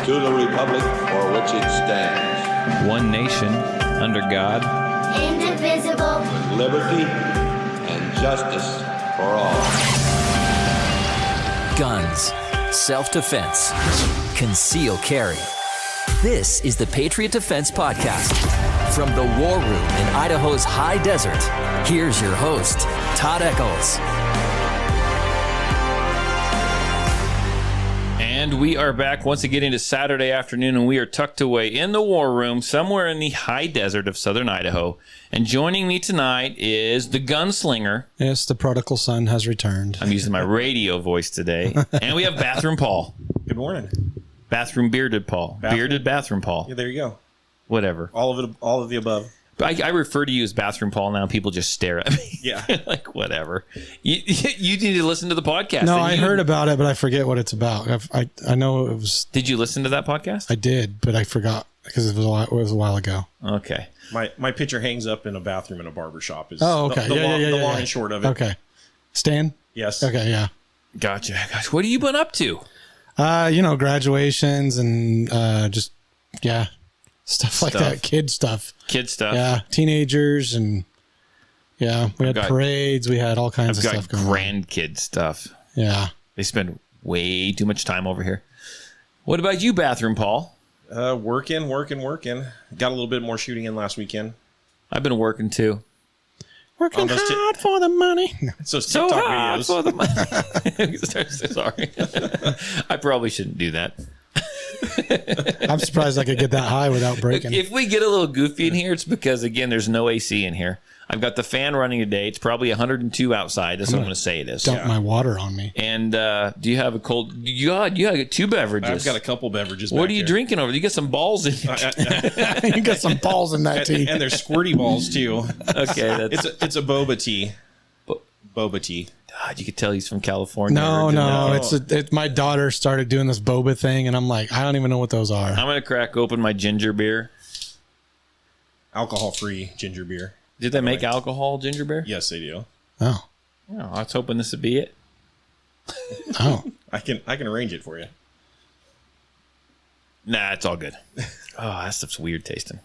to the republic for which it stands, one nation, under God, indivisible, with liberty and justice for all. Guns, self-defense, concealed carry. This is the Patriot Defense Podcast. From the war room in Idaho's high desert, here's your host, Todd Echols. And we are back once again into Saturday afternoon, and we are tucked away in the war room somewhere in the high desert of southern Idaho. And joining me tonight is the gunslinger. Yes, the prodigal son has returned. I'm using my radio voice today. And we have Bathroom Paul. Good morning. Bathroom Bearded Paul. Bearded Bathroom Paul. Yeah, there you go. Whatever. All of the above. I refer to you as Bathroom Paul now. People just stare at me. Yeah. Like, whatever. You need to listen to the podcast. No, I heard about it, but I forget what it's about. I know it was... Did you listen to that podcast? I did, but I forgot because it was a while ago. Okay. My picture hangs up in a bathroom in a barber shop. Is okay. The long and short of it. Okay. Stan? Yes. Okay, yeah. Gotcha. Gosh, what have you been up to? Graduations and stuff like that. Kid stuff. Yeah, teenagers and we had parades. We had all kinds of stuff going on. Grandkid stuff. Yeah. They spend way too much time over here. What about you, Bathroom Paul? Working. Got a little bit more shooting in last weekend. I've been working too. Working hard for the money. So TikTok hard videos. for the money. Sorry. I probably shouldn't do that. I'm surprised I could get that high without breaking. If we get a little goofy in here, it's because, again, there's no AC in here. I've got the fan running today. It's probably 102 outside. That's what I'm going to say it is. Dump my water on me. And do you have a cold... You got two beverages. I've got a couple beverages. What are you drinking over there? You got some balls in here. You got some balls in that tea. And there's squirty balls, too. Okay. It's a boba tea. Boba tea. God, you could tell he's from California. No. It's my daughter started doing this boba thing, and I'm like, I don't even know what those are. I'm going to crack open my ginger beer. Alcohol-free ginger beer. Did they make alcohol ginger beer? Yes, they do. Oh. I was hoping this would be it. Oh. I can arrange it for you. Nah, it's all good. Oh, that stuff's weird tasting.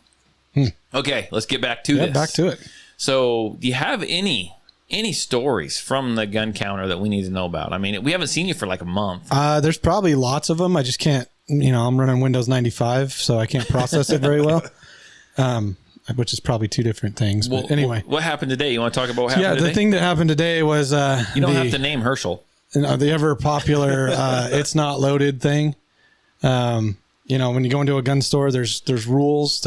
Okay, let's get back to this. Back to it. So, do you have any stories from the gun counter that we need to know about? I mean, we haven't seen you for like a month. There's probably lots of them. I just can't, I'm running Windows 95, so I can't process it very well. Which is probably two different things. But anyway. What happened today? You want to talk about what happened today? Yeah, the thing that happened today was... you don't have to name Herschel. The ever popular it's not loaded thing. When you go into a gun store, there's rules.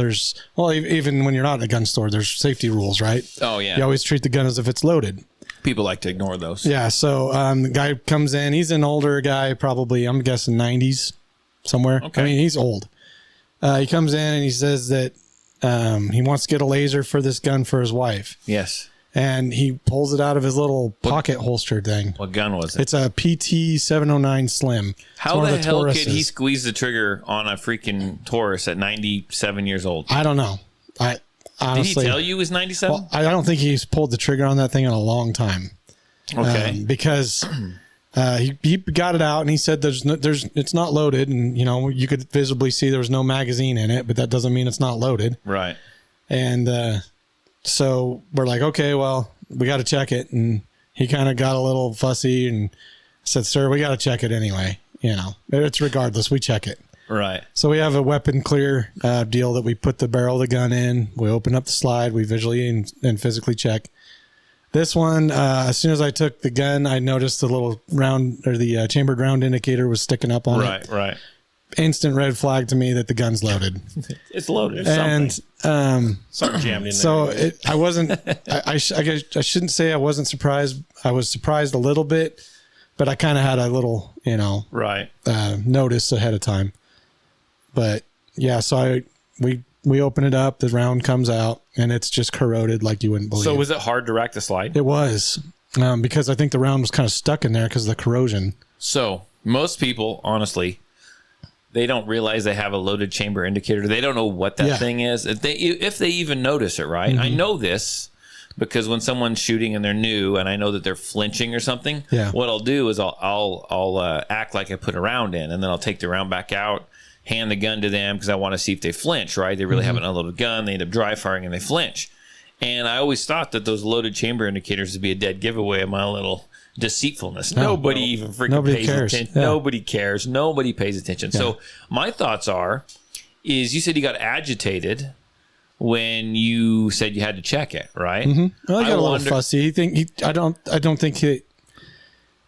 Even when you're not in a gun store, there's safety rules, right? Oh, yeah. You always treat the gun as if it's loaded. People like to ignore those. Yeah, so the guy comes in. He's an older guy, probably, I'm guessing 90s somewhere. Okay. I mean, he's old. He comes in and he says that he wants to get a laser for this gun for his wife. Yes. And he pulls it out of his little pocket holster thing. What gun was it? It's a PT 709 Slim. How the hell could he squeeze the trigger on a freaking Taurus at 97 years old? I don't know. Honestly, did he tell you he was 97? Well, I don't think he's pulled the trigger on that thing in a long time. Okay. Because he got it out and he said it's not loaded, and you could visibly see there was no magazine in it, but that doesn't mean it's not loaded. Right. And so we're like, okay, well, we got to check it. And he kind of got a little fussy and said, sir, we got to check it anyway. It's regardless. We check it. Right. So we have a weapon clear deal that we put the barrel of the gun in. We open up the slide. We visually and physically check. This one, as soon as I took the gun, I noticed the little round, or the chambered round indicator was sticking up on it. Right. Instant red flag to me that the gun's loaded. It's loaded. And something jammed in there. So I wasn't. I shouldn't say I wasn't surprised. I was surprised a little bit, but I kind of had a little, right, notice ahead of time. But yeah, so we open it up. The round comes out, and it's just corroded like you wouldn't believe. So was it hard to rack the slide? It was, because I think the round was kind of stuck in there because of the corrosion. So most people, honestly, they don't realize they have a loaded chamber indicator. They don't know what that thing is. If they even notice it, right? Mm-hmm. I know this because when someone's shooting and they're new and I know that they're flinching or something, what I'll do is I'll act like I put a round in, and then I'll take the round back out hand the gun to them because I want to see if they flinch, right? They really have an unloaded gun. They end up dry firing and they flinch. And I always thought that those loaded chamber indicators would be a dead giveaway of my little deceitfulness. Nobody even freaking pays attention. Yeah. Nobody cares. Nobody pays attention. Yeah. So my thoughts is you said you got agitated when you said you had to check it, right? Well, I got a little fussy. I don't think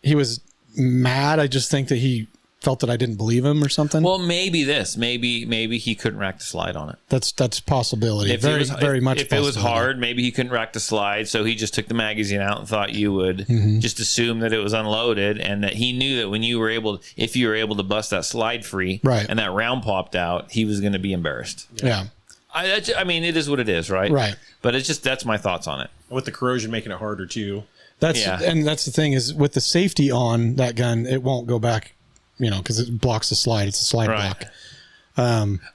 he was mad. I just think that he felt that I didn't believe him or something. Well, maybe he couldn't rack the slide on it. That's a possibility. Very much. If it was hard, maybe he couldn't rack the slide, so he just took the magazine out and thought you would just assume that it was unloaded, and that he knew that if you were able to bust that slide free, right, and that round popped out, he was going to be embarrassed. Yeah. I mean, it is what it is, right? Right. But that's my thoughts on it. With the corrosion making it harder too. And that's the thing is with the safety on that gun, it won't go back. Because it blocks the slide. It's a slide block.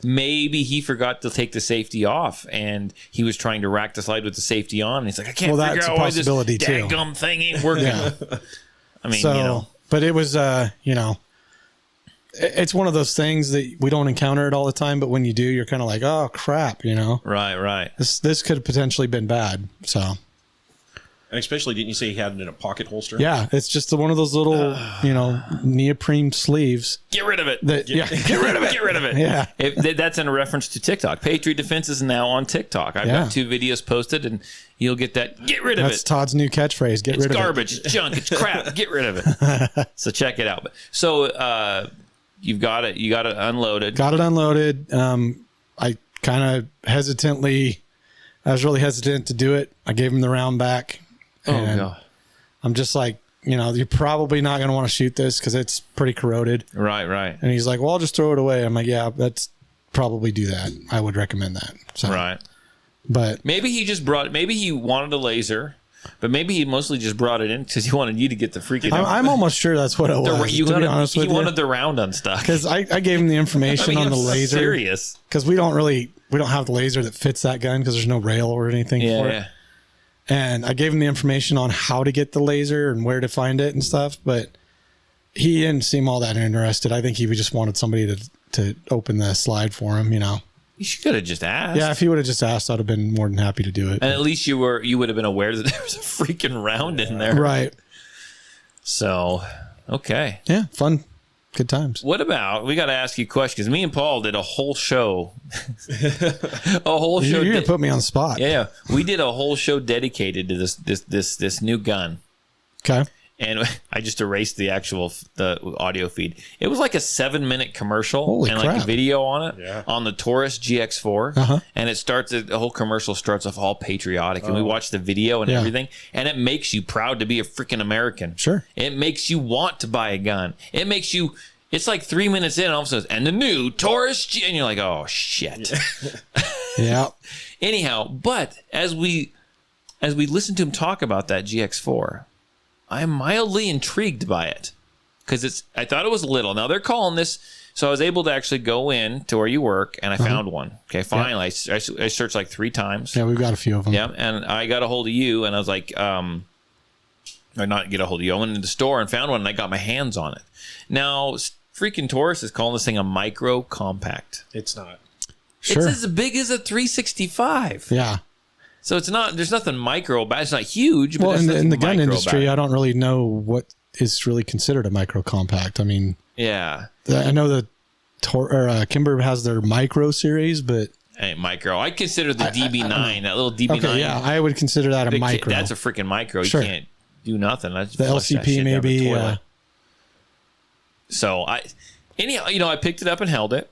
Maybe he forgot to take the safety off, and he was trying to rack the slide with the safety on. And he's like, I can't figure out why this dadgum thing ain't working. Yeah. I mean, but it was, it's one of those things that we don't encounter it all the time, but when you do, you're kind of like, oh crap, Right. This could have potentially been bad. So. And especially, didn't you say he had it in a pocket holster? Yeah, it's just one of those little, neoprene sleeves. Get rid of it. Get rid of it. Get rid of it. Yeah. That's in a reference to TikTok. Patriot Defense is now on TikTok. I've got 2 videos posted, and you'll get that. Get rid of it. That's Todd's new catchphrase. Get rid of it. It's garbage. It's junk. It's crap. Get rid of it. So check it out. So you've got it. You got it unloaded. Got it unloaded. I kind of I was really hesitant to do it. I gave him the round back. And God. I'm just like, you're probably not going to want to shoot this because it's pretty corroded. Right. And he's like, well, I'll just throw it away. I'm like, yeah, that's probably do that. I would recommend that. So, right. But maybe he wanted a laser, but maybe he mostly just brought it in because he wanted you to get the freaking. I'm almost sure that's what it was. He wanted the round unstuck. Because I gave him the information on the laser. Serious. Because we don't have the laser that fits that gun because there's no rail or anything for it. And I gave him the information on how to get the laser and where to find it and stuff, but he didn't seem all that interested. I think he just wanted somebody to open the slide for him, You should have just asked. Yeah, if he would have just asked, I'd have been more than happy to do it. And at least you would have been aware that there was a freaking round in there. Right. So, okay. Yeah, fun. Good times. What about, we got to ask you a question, because me and Paul did a whole show. You're going to put me on the spot. Yeah. We did a whole show dedicated to this new gun. Okay. And I just erased the audio feed. It was like a 7-minute commercial. Holy and crap. like a video on it on the Taurus GX4. Uh-huh. And the whole commercial starts off all patriotic. And we watched the video and everything. And it makes you proud to be a freaking American. Sure. It makes you want to buy a gun. It makes you, it's like 3 minutes in, and all of a sudden, and the new Taurus G, and you're like, oh shit. Yeah. Anyhow, but as we listen to him talk about that GX4, I'm mildly intrigued by it because I thought it was little. Now they're calling this, so I was able to actually go in to where you work and I found one. Okay, finally, I searched like 3 times. Yeah, we've got a few of them. Yeah, and I got a hold of you and I was like, or not get a hold of you. I went into the store and found one and I got my hands on it. Now, freaking Taurus is calling this thing a micro compact. It's not. Sure. It's as big as a 365. Yeah. So it's not. There's nothing micro about it. It's not huge. But well, in the gun industry, I I don't really know what is really considered a micro compact. I mean, yeah, I know that Kimber has their micro series, but ain't micro. I consider the DB9, that little DB9. Okay, yeah, I would consider that a micro. That's a freaking micro. Sure. You can't do nothing. That's the LCP maybe. So I picked it up and held it.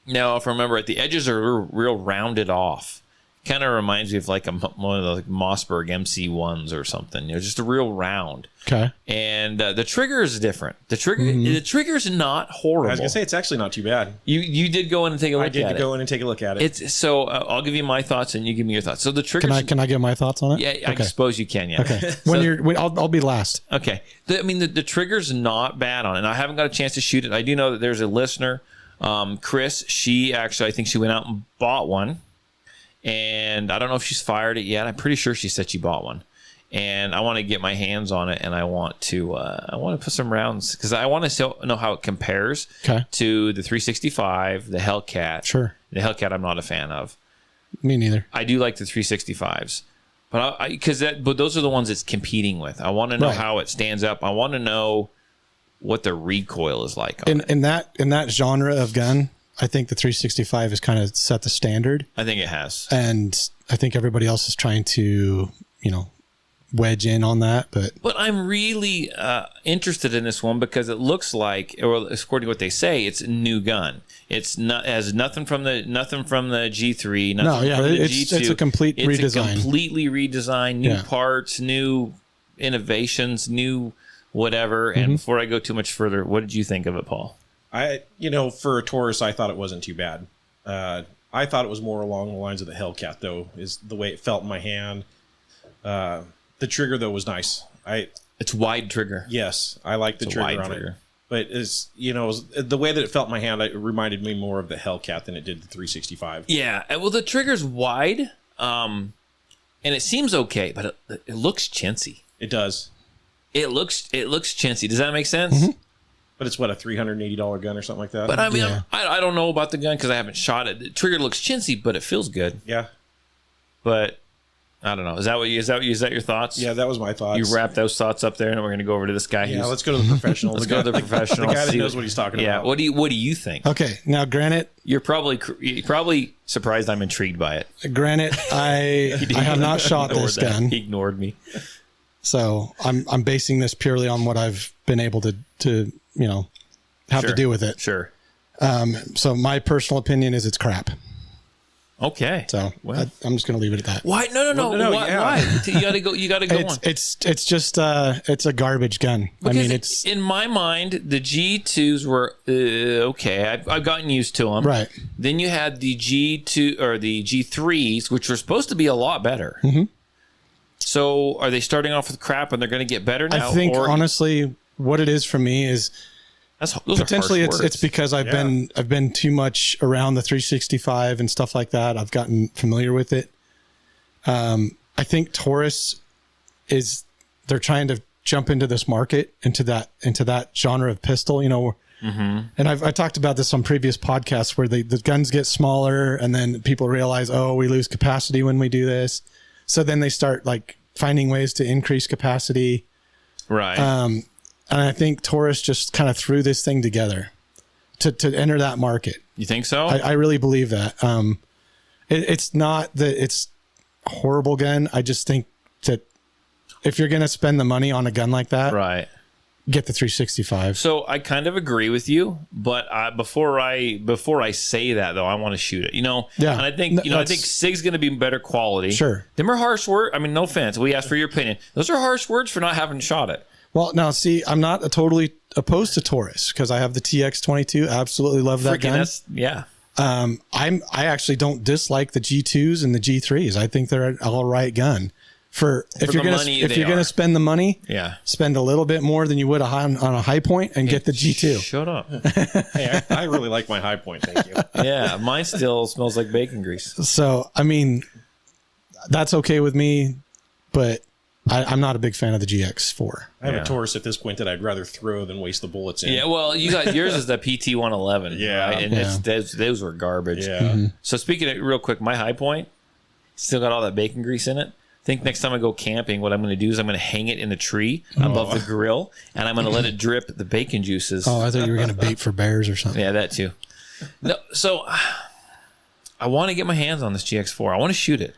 Now, if I remember it, the edges are real rounded off. Kind of reminds me of like one of the Mossberg MC1s or something. Just a real round. Okay. And the trigger is different. The trigger's not horrible. I was gonna say it's actually not too bad. You did go in and take a look at it. I did go in and take a look at it. It's so I'll give you my thoughts and you give me your thoughts. So the trigger. Can I get my thoughts on it? Yeah, okay. I suppose you can. Yeah. Okay. I'll be last. Okay. The trigger's not bad on it. And I haven't got a chance to shoot it. I do know that there's a listener, Chris. She actually, I think she went out and bought one. And I don't know if she's fired it yet. I'm pretty sure she said she bought one. and I want to get my hands on it, and I want to put some rounds because I want to know how it compares to the 365, the Hellcat. Sure. The Hellcat I'm not a fan of. Me neither. I do like the 365s, but those are the ones it's competing with. I want to know how it stands up. I want to know what the recoil is like. In that genre of gun, I think the 365 has kind of set the standard. I think it has, and I think everybody else is trying to, wedge in on that. But I'm really interested in this one because it looks like, or according to what they say, it's a new gun. It's not has nothing from the G3. Nothing from the G2. It's a complete redesign. It's a completely redesigned, new parts, new innovations, new whatever. And before I go too much further, what did you think of it, Paul? For a Taurus, I thought it wasn't too bad. I thought it was more along the lines of the Hellcat, though, is the way it felt in my hand. The trigger, though, was nice. It's wide trigger. Yes, I like the trigger on it. But the way that it felt in my hand, it reminded me more of the Hellcat than it did the 365. Yeah, well, the trigger's wide, and it seems okay, but it looks chintzy. It does. It looks chintzy. Does that make sense? Mm-hmm. But it's, what, a $380 gun or something like that? But I mean, I don't know about the gun because I haven't shot it. The trigger looks chintzy, but it feels good. Yeah. But I don't know. Is that your thoughts? Yeah, that was my thoughts. You wrap those thoughts up there, and we're going to go over to this guy. Yeah, let's go to the professional. Let's go to the professional. The guy that knows what he's talking about. Yeah. What do you think? Okay, now granted, You're probably surprised I'm intrigued by it. I have not shot this gun. He ignored me. So I'm basing this purely on what I've been able to have to do with it. Sure. So my personal opinion is it's crap. Okay. So I'm just going to leave it at that. Why? No. Why? You got to go. You got to go on. It's just it's a garbage gun. Because I mean, it's in my mind the G2s were okay. I've gotten used to them. Right. Then you had the G2 or the G3s, which were supposed to be a lot better. Mm-hmm. So are they starting off with crap and they're going to get better now? I think honestly, what it is for me is potentially it's because I've been too much around the 365 and stuff like that. I've gotten familiar with it. I think Taurus they're trying to jump into this market, into that genre of pistol, Mm-hmm. And I talked about this on previous podcasts where the guns get smaller and then people realize, we lose capacity when we do this. So then they start like finding ways to increase capacity. Right. And I think Taurus just kind of threw this thing together to enter that market. You think so? I really believe that. It's not that it's a horrible gun. I just think that if you're going to spend the money on a gun like that, right, get the 365. So I kind of agree with you, but before I say that though, I want to shoot it. Yeah. And I think I think SIG's going to be better quality. Sure. Them are harsh words. I mean, no offense. We asked for your opinion. Those are harsh words for not having shot it. Well, now see, I'm not totally opposed to Taurus because I have the TX22. Absolutely love that gun. Yeah. I actually don't dislike the G2s and the G3s. I think they're an all right gun. If you're gonna spend the money, spend a little bit more than you would on a high point and get the G2. Shut up. Hey, I really like my high point. Thank you. Yeah, mine still smells like bacon grease. So I mean, that's okay with me, but I'm not a big fan of the GX4. I have a Taurus at this point that I'd rather throw than waste the bullets in. Yeah, well, you got yours is the PT-111. Yeah, right? And those were garbage. Yeah. Mm-hmm. So speaking of real quick, my high point still got all that bacon grease in it. I think next time I go camping, what I'm going to do is I'm going to hang it in a tree above the grill, and I'm going to let it drip the bacon juices. Oh, I thought you were going to bait for bears or something. Yeah, that too. No, so I want to get my hands on this GX4. I want to shoot it.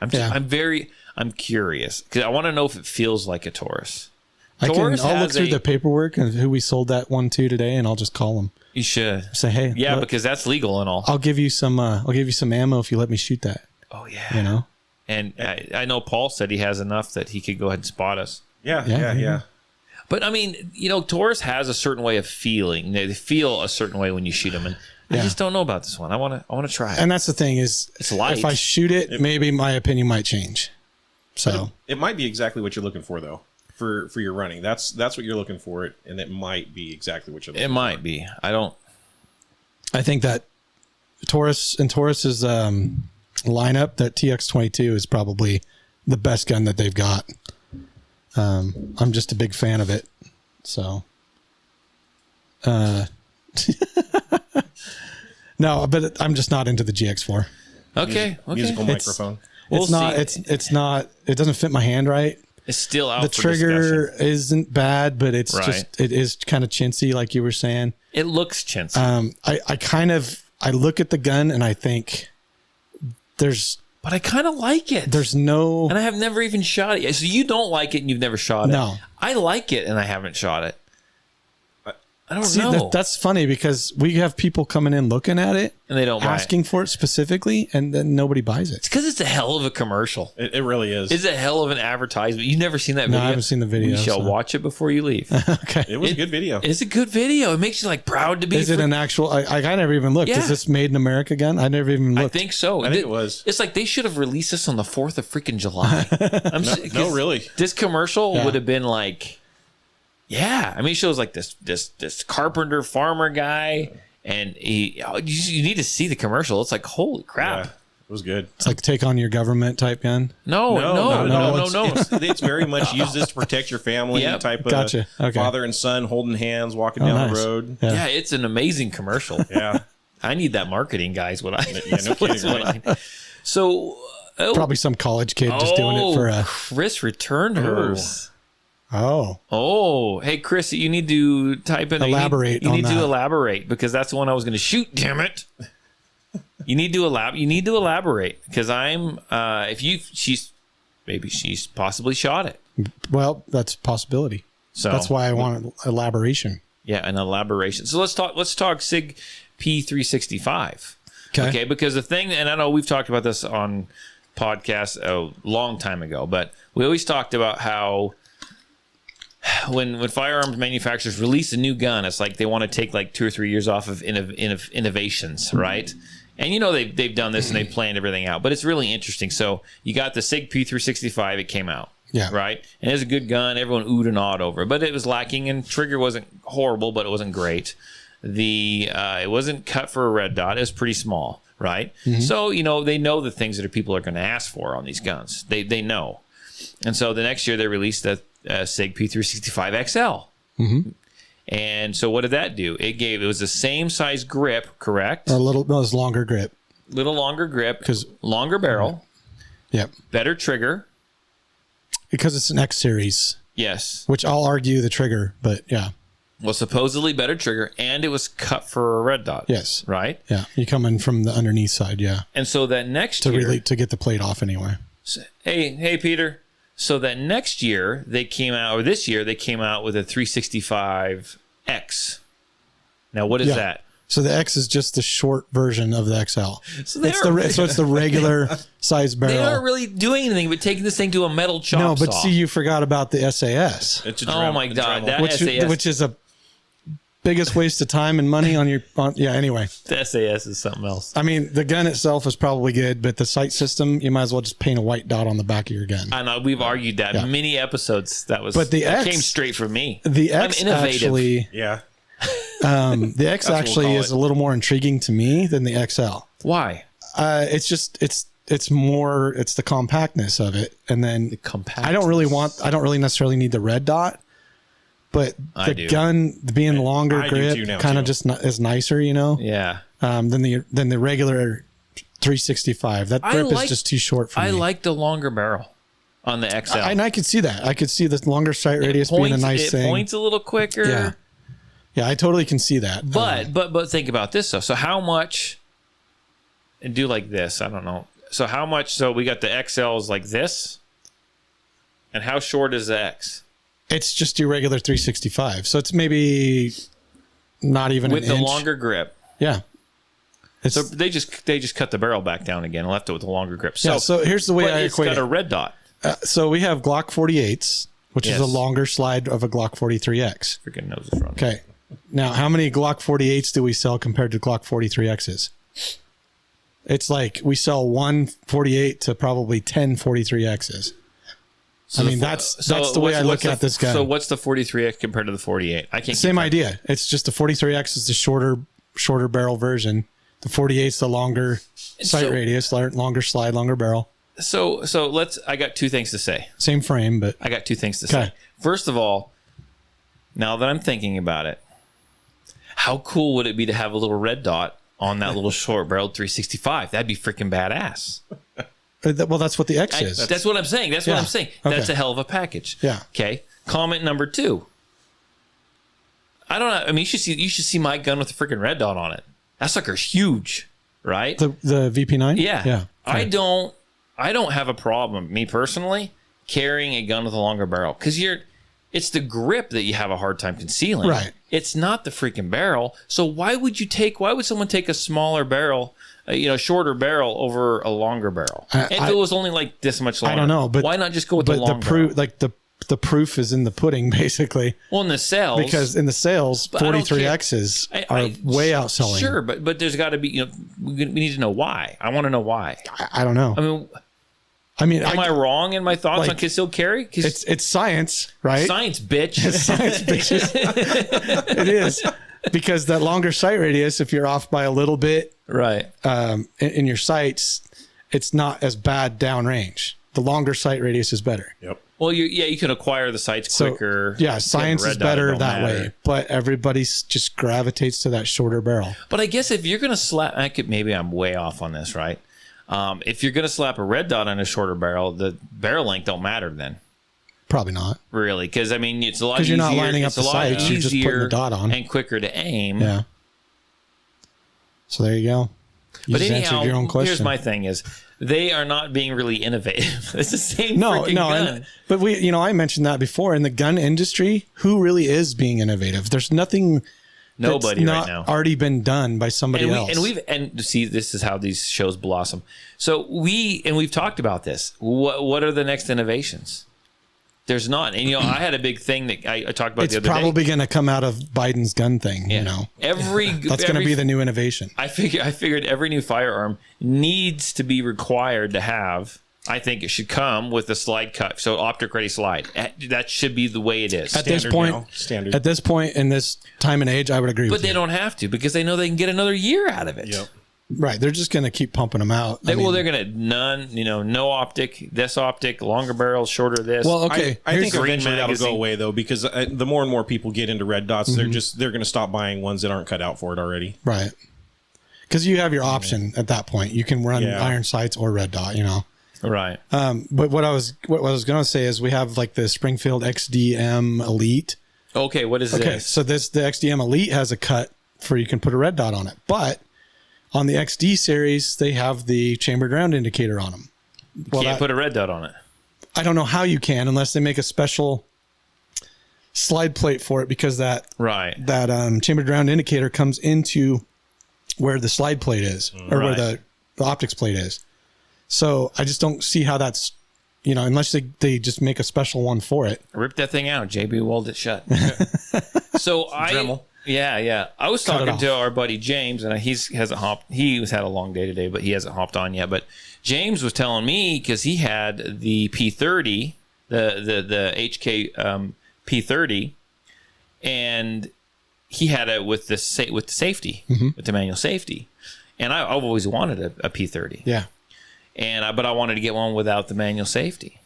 I'm curious because I want to know if it feels like a Taurus. I'll look through the paperwork and who we sold that one to today, and I'll just call them. You should say, hey, look, because that's legal and all. I'll give you some ammo if you let me shoot that. Oh yeah, And I know Paul said he has enough that he could go ahead and spot us. Yeah. But I mean, Taurus has a certain way of feeling. They feel a certain way when you shoot them, and I just don't know about this one. I want to try it. And that's the thing is, it's light. If I shoot it, maybe my opinion might change. So it might be exactly what you're looking for, though. For your running, that's what you're looking for, and it might be exactly what you're looking for. It might be. I think that Taurus's lineup, that TX22 is probably the best gun that they've got. I'm just a big fan of it. So, no, but I'm just not into the GX4. Okay. Musical It's- microphone. It's We'll not. see. It's not. It doesn't fit my hand right. It's still out The for trigger discussion. isn't bad, but it's Right. just. It is kind of chintzy, like you were saying. It looks chintzy. I look at the gun and I think there's but I kind of like it. no. And I have never even shot it yet. So you don't like it and you've never shot it. No. I like it and I haven't shot it. I don't See, know. that's funny because we have people coming in looking at it and they don't buy it. asking for it specifically, and then nobody buys it. It's because it's a hell of a commercial. It really is. It's a hell of an advertisement. You've never seen that No, video? I haven't seen the video, You shall so- watch it before you leave. Okay. It was a good video. It's a good video. It makes you like proud to be. Is it an actual? I never even looked. Yeah. Is this made in America gun? I never even I looked. think so. I think it was. It's like they should have released this on the 4th of freaking July. No, really. This commercial Yeah. would have been like, yeah. I mean, it shows like this carpenter farmer guy, and you need to see the commercial. It's like, holy crap. Yeah, it was good. It's like take on your government type gun. No. It's very much use this to protect your family Yep. type of Gotcha. Okay. father and son holding hands, walking Oh, down nice. the road. Yeah. Yeah, it's an amazing commercial. Yeah. I need that marketing, guys. What I Yeah, no kidding, right? So Probably some college kid just doing it for a. Chris returned hers. Oh, Oh, hey Chris, you need to type in. Elaborate You on need to that. elaborate because that's the one I was going to shoot. Damn it! You need to elaborate because I'm. Maybe she's possibly shot it. well, that's a possibility. So That's why I want elaboration. Yeah, an elaboration. So let's talk SIG P365. Okay, because the thing, and I know we've talked about this on podcasts a long time ago, but we always talked about how when firearms manufacturers release a new gun, it's like they want to take like 2 or 3 years off of innovations, right? And you know they've done this and they've planned everything out, but it's really interesting. So you got the SIG P365, it came out. Yeah. Right? And it's a good gun. Everyone oohed and awed over it, but it was lacking, and trigger wasn't horrible, but it wasn't great. It wasn't cut for a red dot. It was pretty small, right? So, they know the things that people are going to ask for on these guns. They know. And so the next year they released the SIG P365 XL. And so what did that do? It was the same size grip, correct? A little, no, it's longer grip. Little longer grip, 'Cause- longer barrel, Yep. better trigger. Because it's an X series, Yes. which I'll argue the trigger, but yeah. Well, supposedly better trigger, and it was cut for a red dot. Yes. Right? Yeah. You come in from the underneath side. Yeah. And so that next To year... really, to get the plate off anyway. Hey, Peter. So that next year this year they came out with a 365X. Now, what is Yeah. that? So the X is just the short version of the XL. So It's the regular size barrel. They aren't really doing anything but taking this thing to a metal chop No, but saw. see, you forgot about the SAS, It's a Oh my God, that which SAS, which is a biggest waste of time and money on yeah. Anyway, the SAS is something else. I mean, the gun itself is probably good, but the sight system, you might as well just paint a white dot on the back of your gun. I know we've argued that Yeah. many episodes. That But the that X- came straight from me. The I'm X innovative. actually, Yeah. the X we'll actually call is it. a little more intriguing to me than the XL. Why? It's just it's the compactness of it, and then Compact. I don't really necessarily need the red dot, but I the do. gun being longer I do grip too now, kind of too. just is nicer, Yeah. than the regular 365. That I grip like- is just too short for me. I like the longer barrel on the XL. and I could see that. I could see the longer sight radius being a nice it thing. points a little quicker. Yeah. Yeah, I totally can see that. But think about this though. So how much? And do like this. I don't know. So how much? So we got the XLs like this, and how short is the X it's just your regular 365. So it's maybe not even with an the inch. longer grip? Yeah. It's, So they just cut the barrel back down again and left it with a longer grip. yeah, so here's the way but I it's equate got it. a red dot. So we have Glock 48s, which is Yes. a longer slide of a Glock 43X. Freaking nose is running. Okay. Now, how many Glock 48s do we sell compared to Glock 43Xs? It's like we sell one 48 to probably 10 43Xs. So I mean, the- that's the way I what's look at this gun. So what's the 43X compared to the 48? I can't. Same idea. It's just the 43X is the shorter barrel version. The 48's the longer sight So- radius, longer slide, longer barrel. So I got two things to say. Same frame, but I got two things to say. First of all, now that I'm thinking about it, how cool would it be to have a little red dot on that little short-barreled 365? That'd be freaking badass. well, that's what the X is. That's what I'm saying. That's what I'm saying. Okay. That's a hell of a package. Yeah. Okay. Comment number 2. I don't know. I mean, you should see my gun with a freaking red dot on it. That sucker's huge, right? The VP9? Yeah. Yeah. I don't have a problem, me personally, carrying a gun with a longer barrel, because it's the grip that you have a hard time concealing. Right. It's not the freaking barrel. So why would someone take a smaller barrel, shorter barrel over a longer barrel? If it was only like this much longer, I don't know, but why not just go with the long barrel? The proof is in the pudding, basically. Well, in the sales, because in the sales, 43Xs are way outselling. Sure, but there's got to be, we need to know why. I want to know why. I don't know. I mean, am I wrong in my thoughts on concealed carry? It's science, right? Science, bitch. It's science, bitches. It is, because that longer sight radius, if you're off by a little bit, right, in your sights, it's not as bad downrange. The longer sight radius is better. Yep. Well, you can acquire the sights quicker. Yeah, science is better that way, but everybody just gravitates to that shorter barrel. But I guess if you're going to slap, maybe I'm way off on this, right? If you're going to slap a red dot on a shorter barrel, the barrel length don't matter then. Probably not. Really, because I mean, it's a lot easier. Because you're not lining up the sights, you're just putting the dot on. And quicker to aim. Yeah. So there you go. You just answered your own question. Here's my thing is, they are not being really innovative. It's the same freaking gun. But I mentioned that before. In the gun industry, who really is being innovative? There's nothing Nobody that's right not now already been done by somebody else. And see, this is how these shows blossom. So we've talked about this. What are the next innovations? There's not. And, I had a big thing that I talked about the other day. It's probably going to come out of Biden's gun thing, That's going to be the new innovation. I figured every new firearm needs to be required to have, I think it should come with a slide cut. So optic ready slide. That should be the way it is. At this point in this time and age, I would agree with you. But they don't have to, because they know they can get another year out of it. Yep. Right. They're just going to keep pumping them out. They're going to no optic, this optic, longer barrels, shorter this. Well, okay. I think eventually that'll go away, though, because the more and more people get into red dots, they're going to stop buying ones that aren't cut out for it already. Right. Because you have your option at that point. You can run iron sights or red dot, Right. But what I was going to say is we have like the Springfield XDM Elite. Okay. What is this? Okay. So the XDM Elite has a cut for you can put a red dot on it. But on the XD series, they have the chambered round indicator on them. You can't put a red dot on it. I don't know how you can, unless they make a special slide plate for it, because that chambered round indicator comes into where the slide plate is, or where the optics plate is. So I just don't see how that's, unless they just make a special one for it. Rip that thing out. JB walled it shut. So Dremel. Yeah. I was talking to our buddy James, and he hasn't hopped. He's had a long day today, but he hasn't hopped on yet. But James was telling me, because he had the P30, the HK P30, and he had it with the safety, with the manual safety. And I've always wanted a P30. Yeah. But I wanted to get one without the manual safety.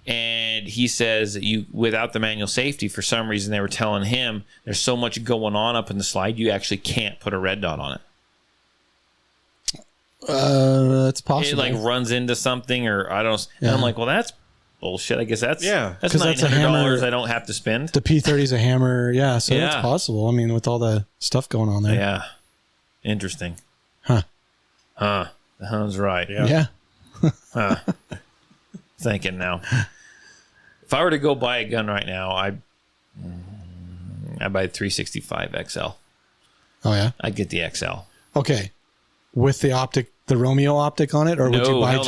And he says without the manual safety, for some reason they were telling him there's so much going on up in the slide, you actually can't put a red dot on it. It's possible. It runs into something, or I don't know. Yeah. And I'm like, well, that's bullshit. I guess that's $900 I don't have to spend. The P30 is a hammer. Yeah. So it's possible. I mean, with all the stuff going on there. Yeah. Interesting. Huh. That sounds right. Yeah. Thinking now. If I were to go buy a gun right now, I buy the 365 XL. Oh, yeah? I'd get the XL. Okay. With the optic, the Romeo optic on it? Or would you buy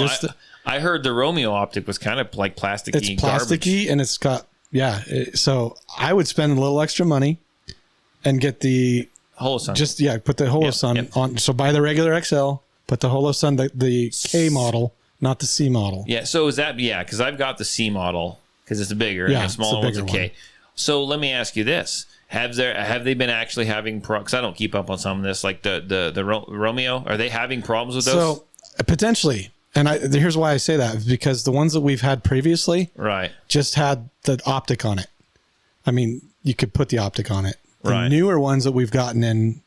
I heard the Romeo optic was kind of like plasticky. It's plasticky, and it's got, so I would spend a little extra money and get the Holosun. Put the Holosun on. So buy the regular XL, put the Holosun, the K model, not the C model. Yeah. So is that, because I've got the C model because it's bigger, and the smaller one's a K. One. So let me ask you this. Have they been actually having because I don't keep up on some of this, like the Romeo, are they having problems with those? So potentially, And here's why I say that, because the ones that we've had previously Right. just had the optic on it. I mean, you could put the optic on it. The Right. newer ones that we've gotten in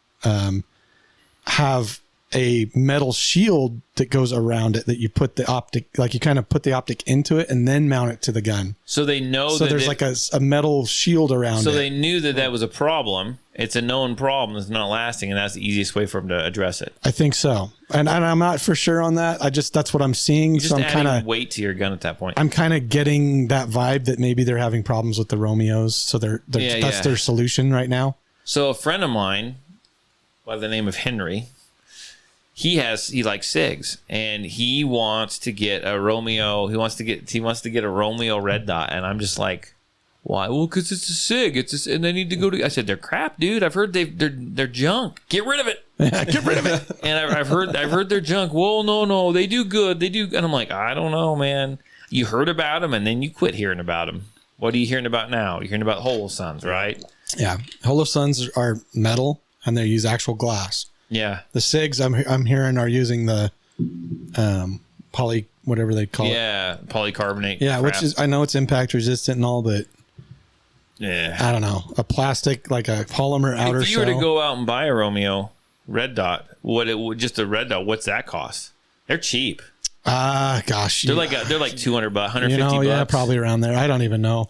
have a metal shield that goes around it that you put the optic, like you kind of put the optic into it and then mount it to the gun. So they know So that there's like a metal shield around so it. they knew that was a problem. It's a known problem that's not lasting, and that's the easiest way for them to address it. I think so. And I'm not for sure on that. That's what I'm seeing. Just So I'm adding kind of weight to your gun at that point. I'm kind of getting that vibe that maybe they're having problems with the Romeos. So that's their solution right now. So a friend of mine by the name of Henry, he likes SIGs, and he wants to get a Romeo. He wants to get a Romeo red dot, and I'm just like, why? Well, because it's a SIG. And they need to go to. I said, they're crap, dude. I've heard they're junk. Get rid of it. Get rid of it. And I've heard they're junk. Well, no, they do good. They do. And I'm like, I don't know, man. You heard about them, and then you quit hearing about them. What are you hearing about now? You're hearing about Holosuns, right? Yeah, Holosuns are metal, and they use actual glass. Yeah. The SIGs I'm hearing are using the poly, whatever they call it. Yeah, polycarbonate. Yeah, crap. which is, I know it's impact resistant and all, but yeah. I don't know. A plastic, like a polymer outer shell. If you were to go out and buy a Romeo red dot, just a red dot, what's that cost? They're cheap. Gosh. They're like $200, $150 bucks. Yeah, probably around there. I don't even know.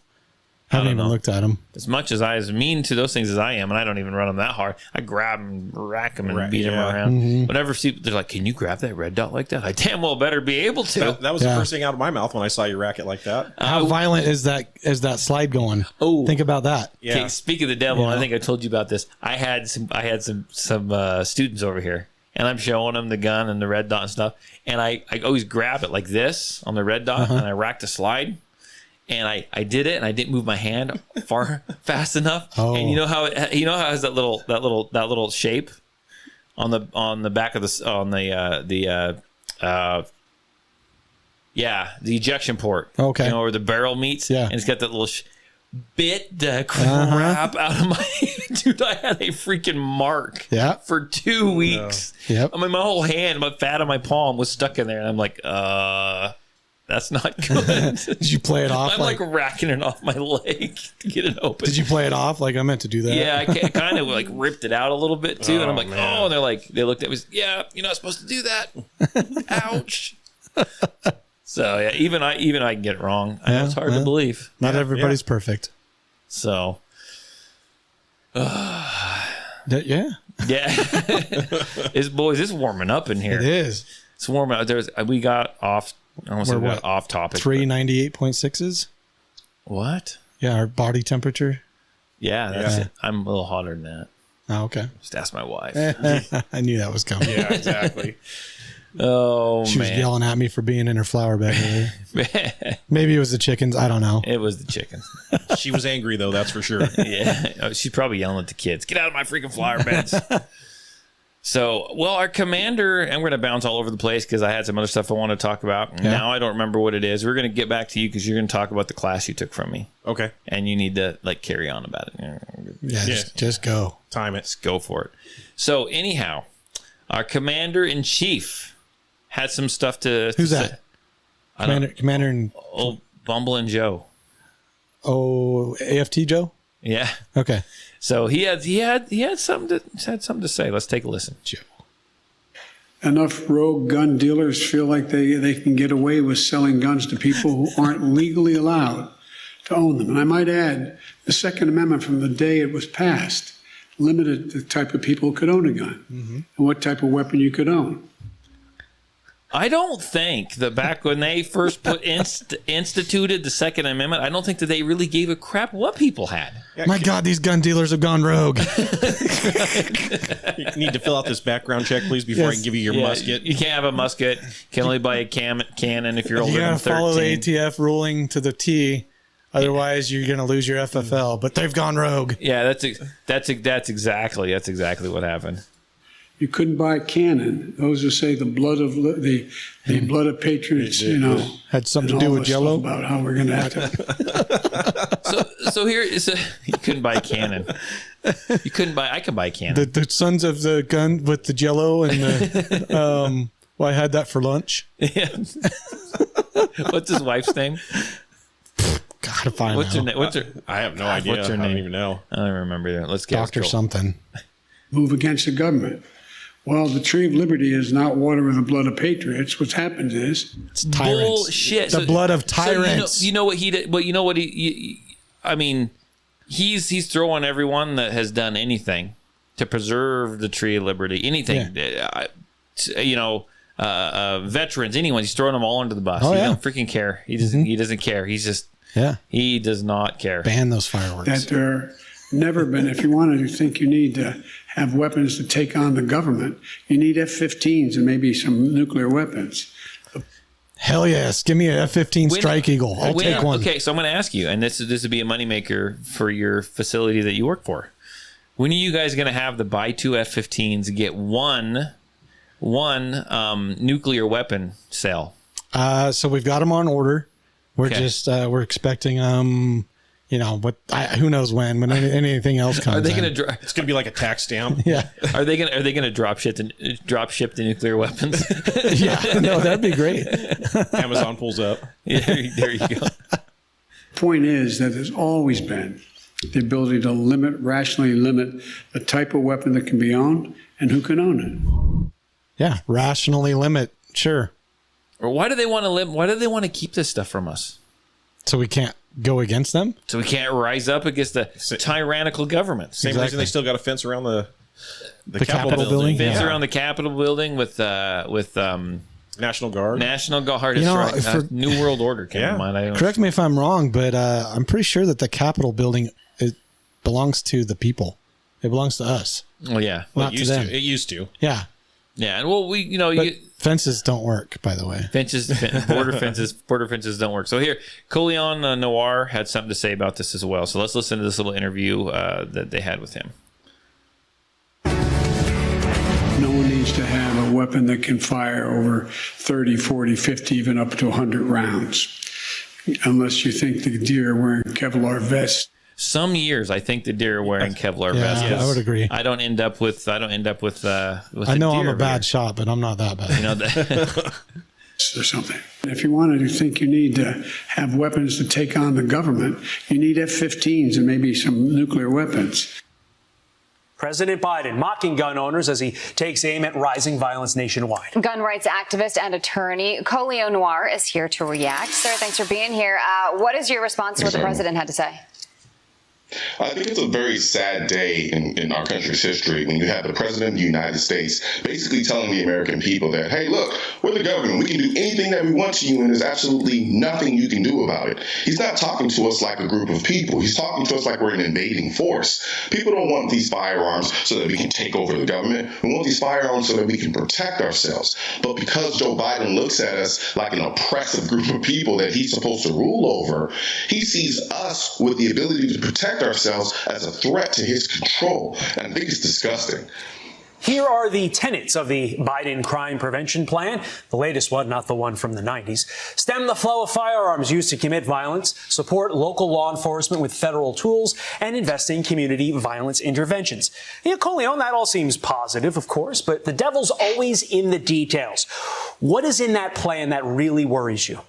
I haven't even looked at them. As much as mean to those things as I am, and I don't even run them that hard, I grab them, rack them, and beat them around. Mm-hmm. Whenever they're like, "Can you grab that red dot like that?" I damn well better be able to. That was the first thing out of my mouth when I saw you rack it like that. How violent is that slide going? Oh. Think about that. Yeah. Okay, speak of the devil, I think I told you about this. I had some students over here, and I'm showing them the gun and the red dot and stuff, and I always grab it like this on the red dot, and I rack the slide. And I did it, and I didn't move my hand fast enough. Oh. And you know how it has that little shape on the back of the ejection port. Okay. You know where the barrel meets. Yeah. And it's got that little bit the crap out of my dude. I had a freaking mark. Yeah. For 2 weeks. Yep. I mean, my whole hand, my fat on my palm was stuck in there, and I'm like, that's not good. Did you play it off? I'm like racking it off my leg to get it open. Did you play it off? Like I meant to do that. Yeah, I kind of like ripped it out a little bit too, and I'm like, man. oh, and they're like, they looked at me, yeah, you're not supposed to do that. Ouch. So yeah, even I can get it wrong. I know it's hard to believe. Not everybody's perfect. So Yeah. it's warming up in here. It is. It's warming up. We got off. I almost We're said we got what? off topic. 398.6s. What? Yeah, our body temperature. Yeah, that's it. I'm a little hotter than that. Oh, okay. Just ask my wife. I knew that was coming. Yeah, exactly. Oh, She was man. yelling at me for being in her flower bed earlier. Maybe it was the chickens. I don't know. It was the chickens. She was angry though, that's for sure. Yeah. Oh, she's probably yelling at the kids. Get out of my freaking flower beds. So, well, our commander, and we're going to bounce all over the place because I had some other stuff I want to talk about. Yeah. Now I don't remember what it is. We're going to get back to you because you're going to talk about the class you took from me. Okay. And you need to carry on about it. Yeah, just go. Time it. Let's go for it. So anyhow, our commander in chief had some stuff to Who's to that? say. I don't- Commander and Oh, Bumble and Joe. AFT Joe? Yeah. Okay. So he had something to say. Let's take a listen. Joe. Enough rogue gun dealers feel like they can get away with selling guns to people who aren't legally allowed to own them. And I might add, the Second Amendment from the day it was passed limited the type of people who could own a gun and what type of weapon you could own. I don't think that back when they first instituted the Second Amendment, I don't think that they really gave a crap what people had. My God, these gun dealers have gone rogue. You need to fill out this background check, please, before I can give you your musket. You can't have a musket. You can only buy a cannon if you're older You than got to 13. follow the ATF ruling to the T. Otherwise, you're going to lose your FFL. But they've gone rogue. Yeah, that's exactly what happened. You couldn't buy a cannon. Those who say the blood of the blood of patriots, Had something and to do all with this stuff Jello. about how we're going to have to. So here is you couldn't buy a cannon. I could buy a cannon. The sons of the gun with the Jello and the Well, I had that for lunch. Yeah. What's his wife's name? God, if I What's know. her name? What's her? I have no idea. What's her I name? don't even know. I don't remember that. Let's get Doctor something. Move against the government. Well, the tree of liberty is not water with the blood of patriots. What's happened is It's tyrants. Bullshit. The blood of tyrants. So you know what he did? Well, you know what I mean, he's throwing everyone that has done anything to preserve the tree of liberty, anything, veterans, anyone. He's throwing them all under the bus. Oh, He yeah. don't freaking care. He doesn't. He doesn't care. He's just. Yeah. He does not care. Ban those fireworks. that there never been, if you wanted to think you need to have weapons to take on the government, you need F-15's and maybe some nuclear weapons. Hell yes. Give me an F-15 Strike Eagle. I'll take one. Okay, so I'm going to ask you, and this would be a moneymaker for your facility that you work for. When are you guys going to have the buy 2 F-15s and get one nuclear weapon sale? So we've got them on order. We're Okay. just we're expecting who knows when anything else comes. Are they going in. to It's going to be like a tax stamp. Yeah. Are they going to drop ship the nuclear weapons? Yeah. No, that'd be great. Amazon pulls up. Yeah, there you go. Point is that there's always been the ability to rationally limit the type of weapon that can be owned and who can own it. Yeah. Rationally limit. Sure. Or why do they want to Why do they want to keep this stuff from us? So we can't go against them? So we can't rise up against the tyrannical government. Same Exactly. reason they still got a fence around the Capitol building? Fence Yeah. around the Capitol building with National Guard. National Guard. You know, That's right. for- New World Order came Yeah. to mind. I don't Correct me if I'm wrong, but I'm pretty sure that the Capitol building belongs to the people. It belongs to us. Well, yeah, Well, Not it to used them. to. It used to. Yeah. yeah, and well, But fences don't work, by the way. border fences don't work. So here, Coleon Noir had something to say about this as well. So let's listen to this little interview that they had with him. No one needs to have a weapon that can fire over 30, 40, 50, even up to 100 rounds, unless you think the deer are wearing Kevlar vests. Some years, I think the deer are wearing Kevlar Yeah, vests. I would agree. I don't end up with. I I know I'm a bad shot, but I'm not that bad. You know that. Or something. If you wanted to think you need to have weapons to take on the government, you need F-15's and maybe some nuclear weapons. President Biden mocking gun owners as he takes aim at rising violence nationwide. Gun rights activist and attorney Coleon Noir is here to react. Sir, thanks for being here. What is your response to what the president had to say? I think it's a very sad day in our country's history when you have the president of the United States basically telling the American people that, hey, look, we're the government. We can do anything that we want to you, and there's absolutely nothing you can do about it. He's not talking to us like a group of people. He's talking to us like we're an invading force. People don't want these firearms so that we can take over the government. We want these firearms so that we can protect ourselves. But because Joe Biden looks at us like an oppressive group of people that he's supposed to rule over, he sees us with the ability to protect ourselves as a threat to his control. And I think it's disgusting. Here are the tenets of the Biden crime prevention plan. The latest one, not the one from the 90s. Stem the flow of firearms used to commit violence, support local law enforcement with federal tools, and invest in community violence interventions. Coleon, that all seems positive, of course, but the devil's always in the details. What is in that plan that really worries you?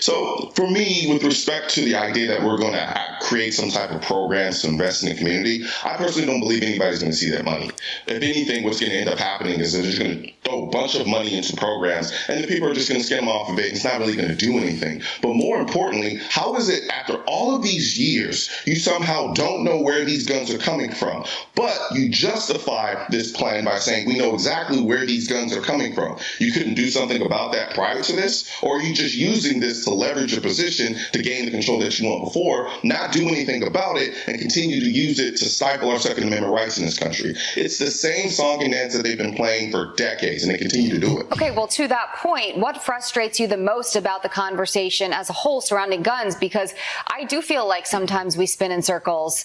So for me, with respect to the idea that we're going to create some type of programs to invest in the community, I personally don't believe anybody's going to see that money. If anything, what's going to end up happening is that they're just going to throw a bunch of money into programs, and the people are just going to skim off of it. It's not really going to do anything. But more importantly, how is it after all of these years, you somehow don't know where these guns are coming from, but you justify this plan by saying we know exactly where these guns are coming from? You couldn't do something about that prior to this, or are you just using this to leverage your position to gain the control that you want before, not do anything about it, and continue to use it to stifle our Second Amendment rights in this country? It's the same song and dance that they've been playing for decades, and they continue to do it. Okay, well, to that point, what frustrates you the most about the conversation as a whole surrounding guns? Because I do feel like sometimes we spin in circles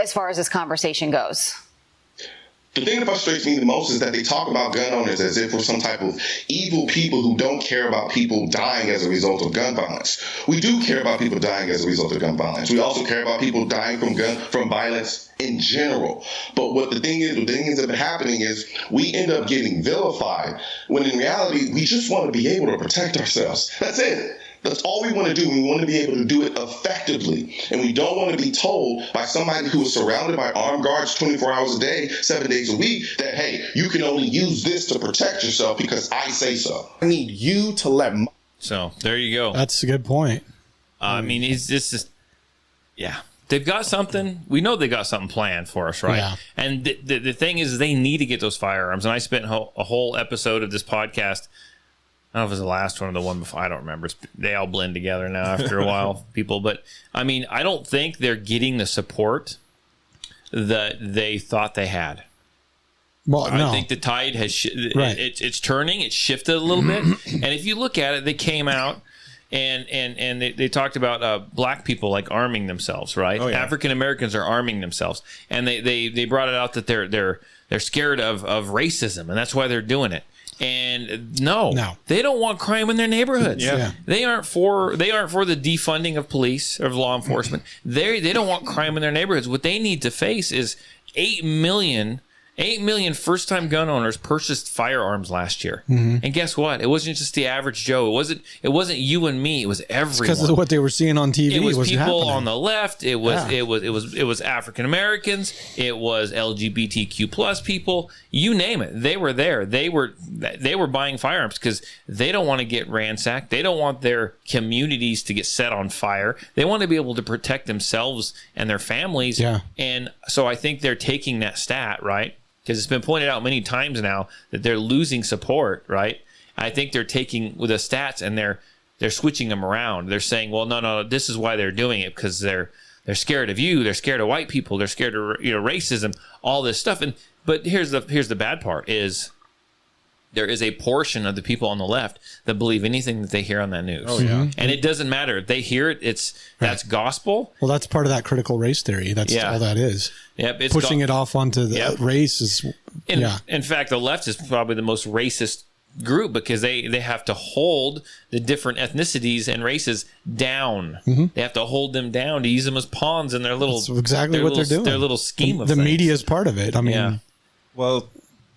as far as this conversation goes. The thing that frustrates me the most is that they talk about gun owners as if we're some type of evil people who don't care about people dying as a result of gun violence. We do care about people dying as a result of gun violence. We also care about people dying from violence in general. But the thing ends up happening is we end up getting vilified when in reality we just want to be able to protect ourselves. That's it. That's all we want to do. We want to be able to do it effectively. And we don't want to be told by somebody who is surrounded by armed guards 24 hours a day, 7 days a week, that, hey, you can only use this to protect yourself because I say so. I need you to let... So there you go. That's a good point. I mean, it's just, yeah. They've got something. We know they got something planned for us, right? Yeah. And the thing is, they need to get those firearms. And I spent a whole episode of this podcast. I don't know if it was the last one or the one before. I don't remember. They all blend together now after a while, people. But, I mean, I don't think they're getting the support that they thought they had. Well, no. I think the tide has Right. it's turning. It's shifted a little bit. And if you look at it, they came out and they talked about black people like arming themselves, right? Oh, yeah. African Americans are arming themselves, and they brought it out that they're scared of racism, and that's why they're doing it. And no, they don't want crime in their neighborhoods. Yeah. They aren't for the defunding of police or of law enforcement. They don't want crime in their neighborhoods. What they need to face is 8 million first-time gun owners purchased firearms last year. And guess what? It wasn't just the average Joe. It wasn't you and me. It was everyone. Because of what they were seeing on TV. It was people happening. on the left. It was African Americans. It was LGBTQ plus people. You name it. They were there. They were buying firearms because they don't want to get ransacked. They don't want their communities to get set on fire. They want to be able to protect themselves and their families. Yeah. And so I think they're taking that stat, right? Because it's been pointed out many times now that they're losing support, right? I think they're taking the stats and they're switching them around. They're saying, well, no, this is why they're doing it, because they're scared of you, they're scared of white people, they're scared of racism, all this stuff. But here's the bad part is there is a portion of the people on the left that believe anything that they hear on that news. Oh, yeah. And it doesn't matter. If they hear it, that's gospel. Well, that's part of that critical race theory. That's all that is. Yep, it's pushing it off onto the race is. In fact, the left is probably the most racist group because they have to hold the different ethnicities and races down. They have to hold them down to use them as pawns in their little. That's exactly what they're doing. Their little scheme of the things. media is part of it. I mean, well,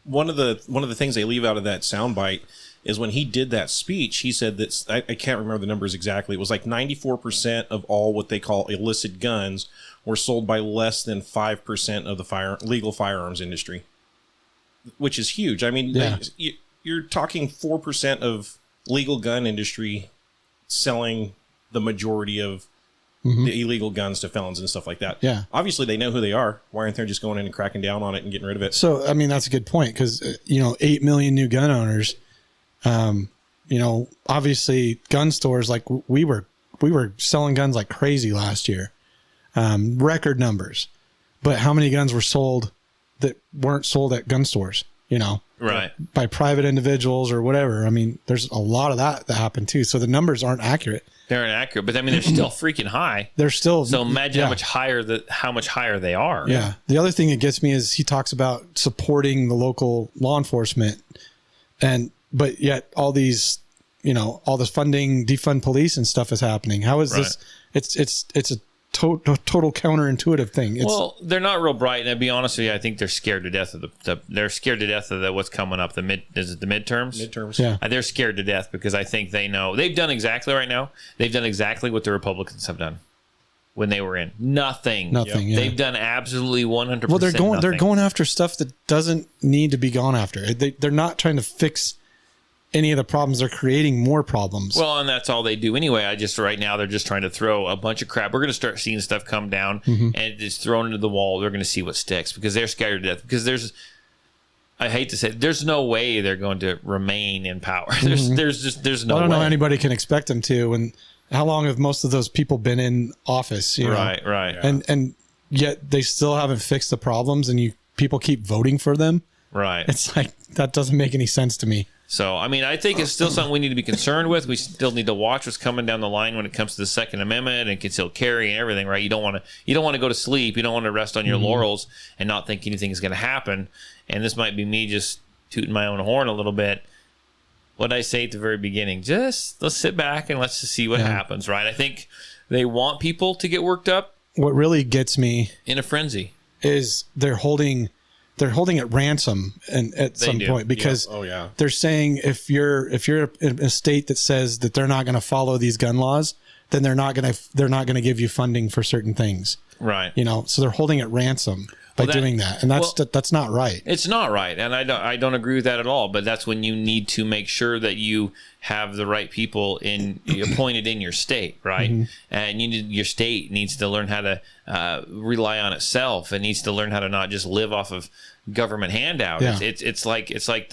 one of the things they leave out of that soundbite is when he did that speech, he said that I can't remember the numbers exactly. It was like 94% of all what they call illicit guns were sold by less than 5% of the legal firearms industry, which is huge. I mean, you're talking 4% of legal gun industry selling the majority of the illegal guns to felons and stuff like that. Yeah. Obviously, they know who they are. Why aren't they just going in and cracking down on it and getting rid of it? So, I mean, that's a good point because, 8 million new gun owners, obviously gun stores, like we were selling guns like crazy last year, record numbers, but how many guns were sold that weren't sold at gun stores, right, by private individuals or whatever? I mean, there's a lot of that happened too. So the numbers aren't accurate. They're inaccurate, but I mean, they're still freaking high. They're still. So imagine how much higher they are. Yeah. The other thing that gets me is he talks about supporting the local law enforcement, but yet all these, all this funding, defund police and stuff is happening. How is this? It's a total counterintuitive thing. Well, they're not real bright, and to be honest with you, I think they're scared to death of what's coming up. Is it the midterms? Midterms. Yeah. They're scared to death because I think they know they've done exactly right now. They've done exactly what the Republicans have done when they were in. Nothing. Yeah. They've done absolutely 100%. Well, they're nothing. going after stuff that doesn't need to be gone after. They're not trying to fix any of the problems. They're creating more problems. Well, and that's all they do anyway. Right now they're just trying to throw a bunch of crap. We're going to start seeing stuff come down and it's thrown into the wall. They're going to see what sticks because they're scared to death. Because I hate to say it, there's no way they're going to remain in power. There's no way. I don't know anybody can expect them to. And how long have most of those people been in office? Right. Yeah. And yet they still haven't fixed the problems, and people keep voting for them. Right. It's like that doesn't make any sense to me. So, I mean, I think it's still something we need to be concerned with. We still need to watch what's coming down the line when it comes to the Second Amendment and concealed carry and everything, right? You don't want to go to sleep. You don't want to rest on your laurels and not think anything is going to happen. And this might be me just tooting my own horn a little bit. What did I say at the very beginning? Just let's sit back and let's just see what happens, right? I think they want people to get worked up. What really gets me in a frenzy is they're holding at ransom and at some point because they're saying if you're in a state that says that they're not going to follow these gun laws, then they're not going to give you funding for certain things. Right. So they're holding at ransom by doing that. And that's not right. It's not right. And I don't agree with that at all, but that's when you need to make sure that you have the right people appointed in your state, right? Mm-hmm. And your state needs to learn how to rely on itself. It needs to learn how to not just live off of government handout. Yeah. It's like there's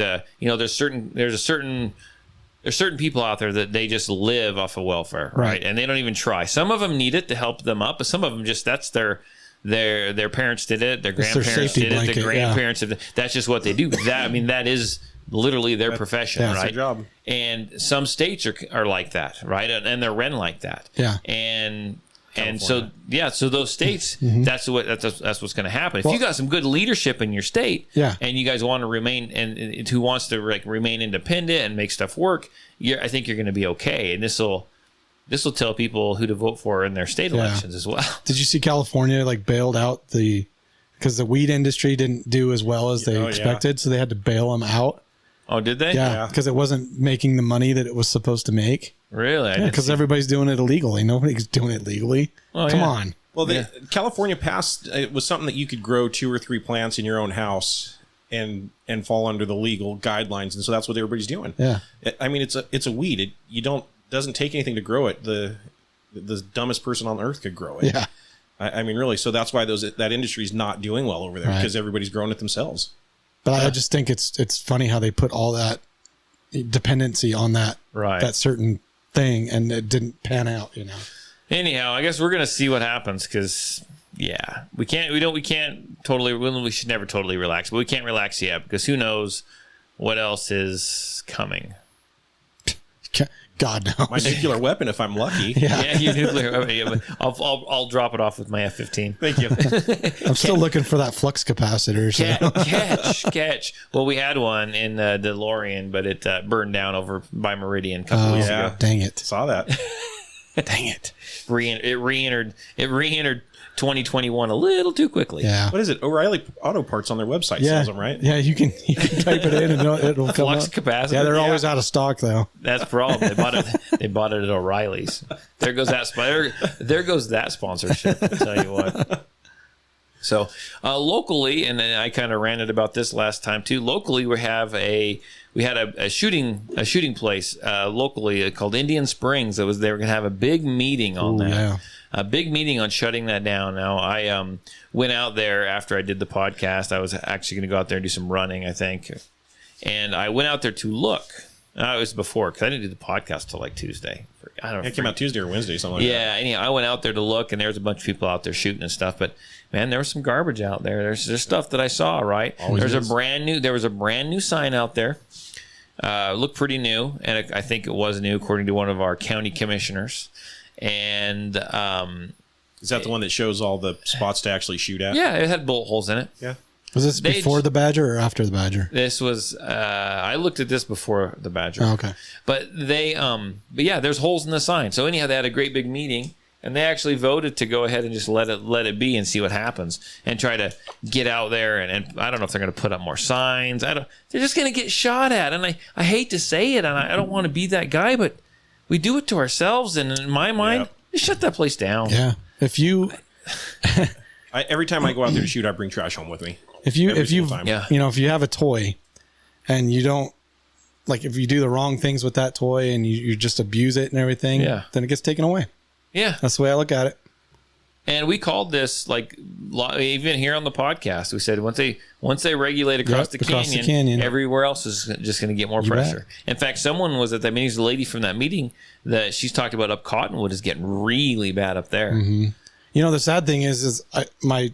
certain people out there that they just live off of welfare, right? And they don't even try. Some of them need it to help them up, but some of them just that's their parents did it, their grandparents did it, the grandparents did it. That's just what they do. That is literally their profession, right? That's their job. And some states are like that, right? And they're run like that. Yeah. And so those states, that's what's going to happen. If you got some good leadership in your state, and you guys want to remain and who wants to remain independent and make stuff work, I think you're going to be okay. And this will tell people who to vote for in their state elections as well. Did you see California bailed out because the weed industry didn't do as well as they expected, so they had to bail them out. Oh, did they? Yeah, because it wasn't making the money that it was supposed to make. Really? Because everybody's doing it illegally. Nobody's doing it legally. Oh, Come on. Well, California passed, it was something that you could grow 2 or 3 plants in your own house and fall under the legal guidelines, and so that's what everybody's doing. Yeah. I mean, it's a weed. Doesn't take anything to grow it. The dumbest person on earth could grow it. Yeah. I mean, really. So that's why that industry is not doing well over there because everybody's growing it themselves. But I just think it's funny how they put all that dependency on that certain thing, and it didn't pan out. Anyhow, I guess we're gonna see what happens because we should never totally relax, but we can't relax yet because who knows what else is coming. God knows. My nuclear weapon, if I'm lucky. Yeah, your nuclear weapon. I'll drop it off with my F-15. Thank you. I'm still looking for that flux capacitor. So. Catch. Well, we had one in the DeLorean, but it burned down over by Meridian a couple weeks ago. Dang it! Saw that. Dang it! It re-entered 2021 a little too quickly. Yeah. What is it? O'Reilly Auto Parts on their website sells them, right? Yeah, you can type it in and it'll come Flux up. capacitor. Yeah, they're always out of stock though. That's the problem. They bought it at O'Reilly's. There goes that sponsorship. I'll tell you what. So locally, and I kind of ranted about this last time too. Locally, we had a shooting place locally called Indian Springs. They were going to have a big meeting on that. Yeah. A big meeting on shutting that down. Now, I went out there after I did the podcast. I was actually going to go out there and do some running, I think. And I went out there to look. It was before, because I didn't do the podcast till Tuesday. It came out Tuesday or Wednesday, something like that. Yeah, anyhow, I went out there to look, and there was a bunch of people out there shooting and stuff. But, man, there was some garbage out there. There's stuff that I saw, right? There was a brand new sign out there. Looked pretty new, and I think it was new, according to one of our county commissioners. And is that the one that shows all the spots to actually shoot at? Yeah, it had bullet holes in it. Yeah. Was this before the Badger or after the Badger? This was I looked at this before the Badger. Oh, okay. But there's holes in the sign. So anyhow, they had a great big meeting, and they actually voted to go ahead and just let it be and see what happens and try to get out there and I don't know if they're going to put up more signs. They're just going to get shot at, and I hate to say it, and I don't want to be that guy, but we do it to ourselves, and in my mind, just shut that place down. Yeah. If you, every time I go out there to shoot, I bring trash home with me. If you have a toy, and you don't if you do the wrong things with that toy, and you just abuse it and everything, then it gets taken away. Yeah, that's the way I look at it. And we called this even here on the podcast. We said once they regulate across the canyon, everywhere else is just going to get more pressure. In fact, someone was at that meeting. The lady from that meeting that she's talked about up Cottonwood is getting really bad up there. Mm-hmm. The sad thing is my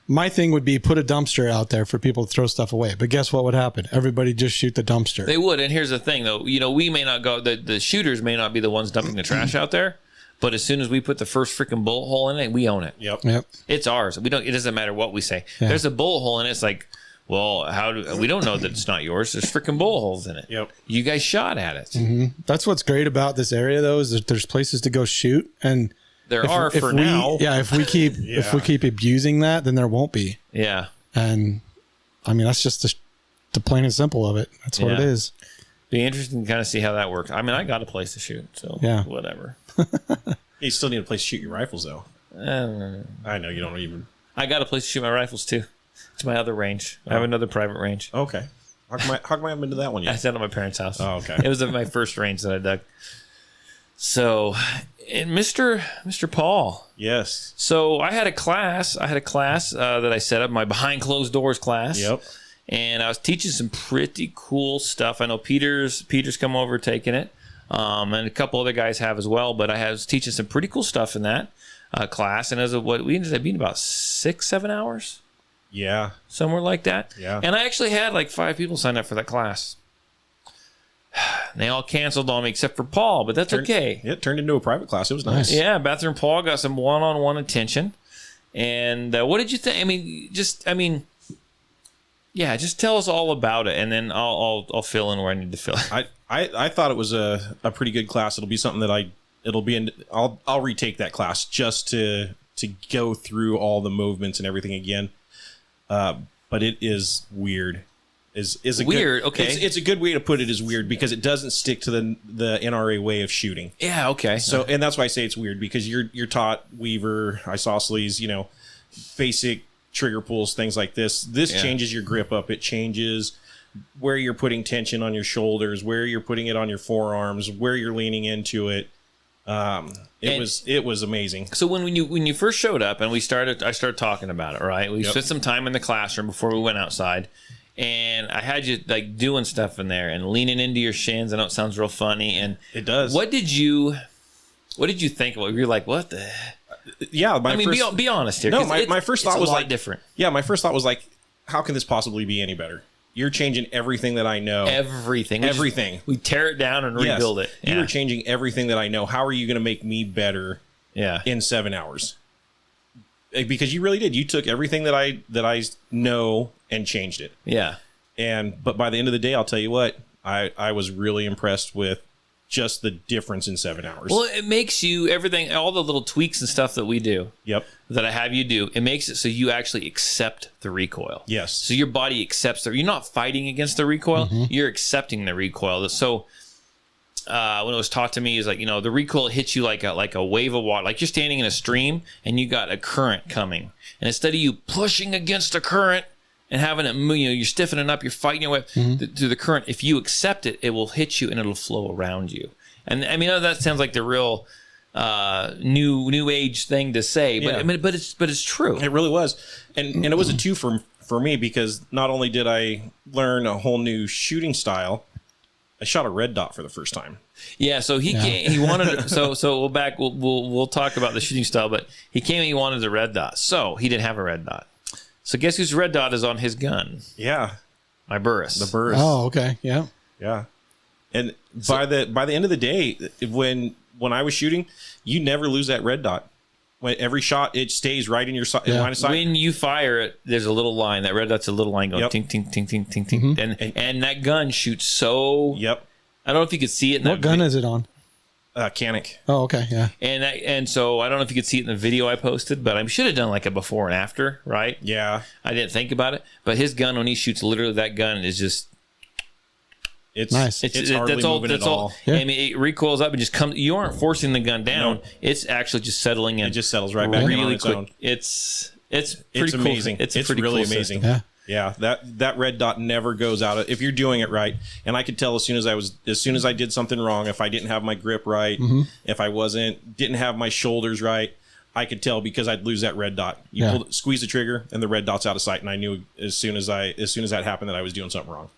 My thing would be put a dumpster out there for people to throw stuff away. But guess what would happen? Everybody just shoot the dumpster. They would. And here's the thing, though. We may not go, the shooters may not be the ones dumping the trash out there. But as soon as we put the first freaking bullet hole in it, we own it. Yep. It's ours. It doesn't matter what we say. Yeah. There's a bullet hole in it. It's like, well, we don't know that it's not yours. There's freaking bullet holes in it. Yep. You guys shot at it. Mm-hmm. That's what's great about this area, though, is that there's places to go shoot, and now. Yeah, if we keep abusing that, then there won't be. Yeah. And I mean, that's just the plain and simple of it. That's what it is. Be interesting to kind of see how that works. I mean, I got a place to shoot, so whatever. You still need a place to shoot your rifles, though. I know you don't even. I got a place to shoot my rifles too. It's my other range. I have another private range. Okay. How come I haven't been to that one yet? I sat at my parents' house. Oh, okay. It was my first range that I dug. So, and Mr. Paul. Yes. So I had a class. That I set up, my behind closed doors class. Yep. And I was teaching some pretty cool stuff. I know Peter's come over taking it, and a couple other guys have as well. But I was teaching some pretty cool stuff in that class, and what we ended up being about 6-7 hours. Yeah. Somewhere like that. Yeah. And I actually had like 5 people sign up for that class. They all canceled on me except for Paul, but that's okay. It turned into a private class. It was nice. Yeah, Bathroom Paul got some one-on-one attention. And what did you think? Just tell us all about it, and then I'll fill in where I need to fill. I thought it was a pretty good class. It'll be something that I'll retake that class just to go through all the movements and everything again. But it is weird. Is a weird? Good, okay, it's a good way to put it. Is weird because it doesn't stick to the NRA way of shooting. Yeah. Okay. So, and that's why I say it's weird, because you're taught Weaver, isosceles, basic trigger pulls, things like this. This changes your grip up. It changes where you're putting tension on your shoulders, where you're putting it on your forearms, where you're leaning into it. It was amazing. So when you first showed up and I started talking about it, right? We spent some time in the classroom before we went outside, and I had you like doing stuff in there and leaning into your shins. I know it sounds real funny, and it does. What did you think? You're like, what the? Yeah, be honest here. No, my first thought was like different. Yeah, my first thought was like, how can this possibly be any better? You're changing everything that I know. Everything. We tear it down and rebuild it. Yeah. You're changing everything that I know. How are you going to make me better? In 7 hours? Because you really did. You took everything that I know and changed it. Yeah. But by the end of the day, I'll tell you what, I was really impressed with just the difference in 7 hours. Well, it makes you everything, all the little tweaks and stuff that we do. Yep. That I have you do. It makes it so you actually accept the recoil. Yes. So your body accepts you're not fighting against the recoil. Mm-hmm. You're accepting the recoil. So when it was taught to me, is like, the recoil hits you like a wave of water, like you're standing in a stream and you got a current coming, and instead of you pushing against the current and having it move, you're stiffening up, you're fighting your way through the current. If you accept it, it will hit you and it'll flow around you. And I mean, that sounds like the real new age thing to say, but but it's true. It really was, and it was a two for me, because not only did I learn a whole new shooting style, I shot a red dot for the first time. Yeah, so he wanted so we'll talk about the shooting style, but he came and he wanted the red dot. So he didn't have a red dot. So guess whose red dot is on his gun? Yeah. My Burris. The Burris. Oh, okay. Yeah. Yeah. And by the end of the day, when I was shooting, you never lose that red dot. When every shot, it stays right in your line of sight. When you fire it, there's a little line. That red dot's a little line going ting, ting, ting, ting, ting, ting. Mm-hmm. And that gun shoots so... Yep. I don't know if you could see it. What gun is it on? Canic. Oh, okay, yeah. And so I don't know if you could see it in the video I posted, but I should have done like a before and after, right? Yeah. I didn't think about it, but his gun, when he shoots, literally that gun is just... It's nice. It's hardly moving at all. Yeah. I mean, it recoils up and just comes. You aren't forcing the gun down. No. It's actually just settling in. It just settles right back in on its quick. own. It's pretty cool. Amazing. It's pretty really cool amazing. Yeah. Yeah, that red dot never goes out if you're doing it right. And I could tell as soon as I did something wrong, if I didn't have my grip right, if I didn't have my shoulders right, I could tell, because I'd lose that red dot. Squeeze the trigger and the red dot's out of sight, and I knew as soon as that happened that I was doing something wrong.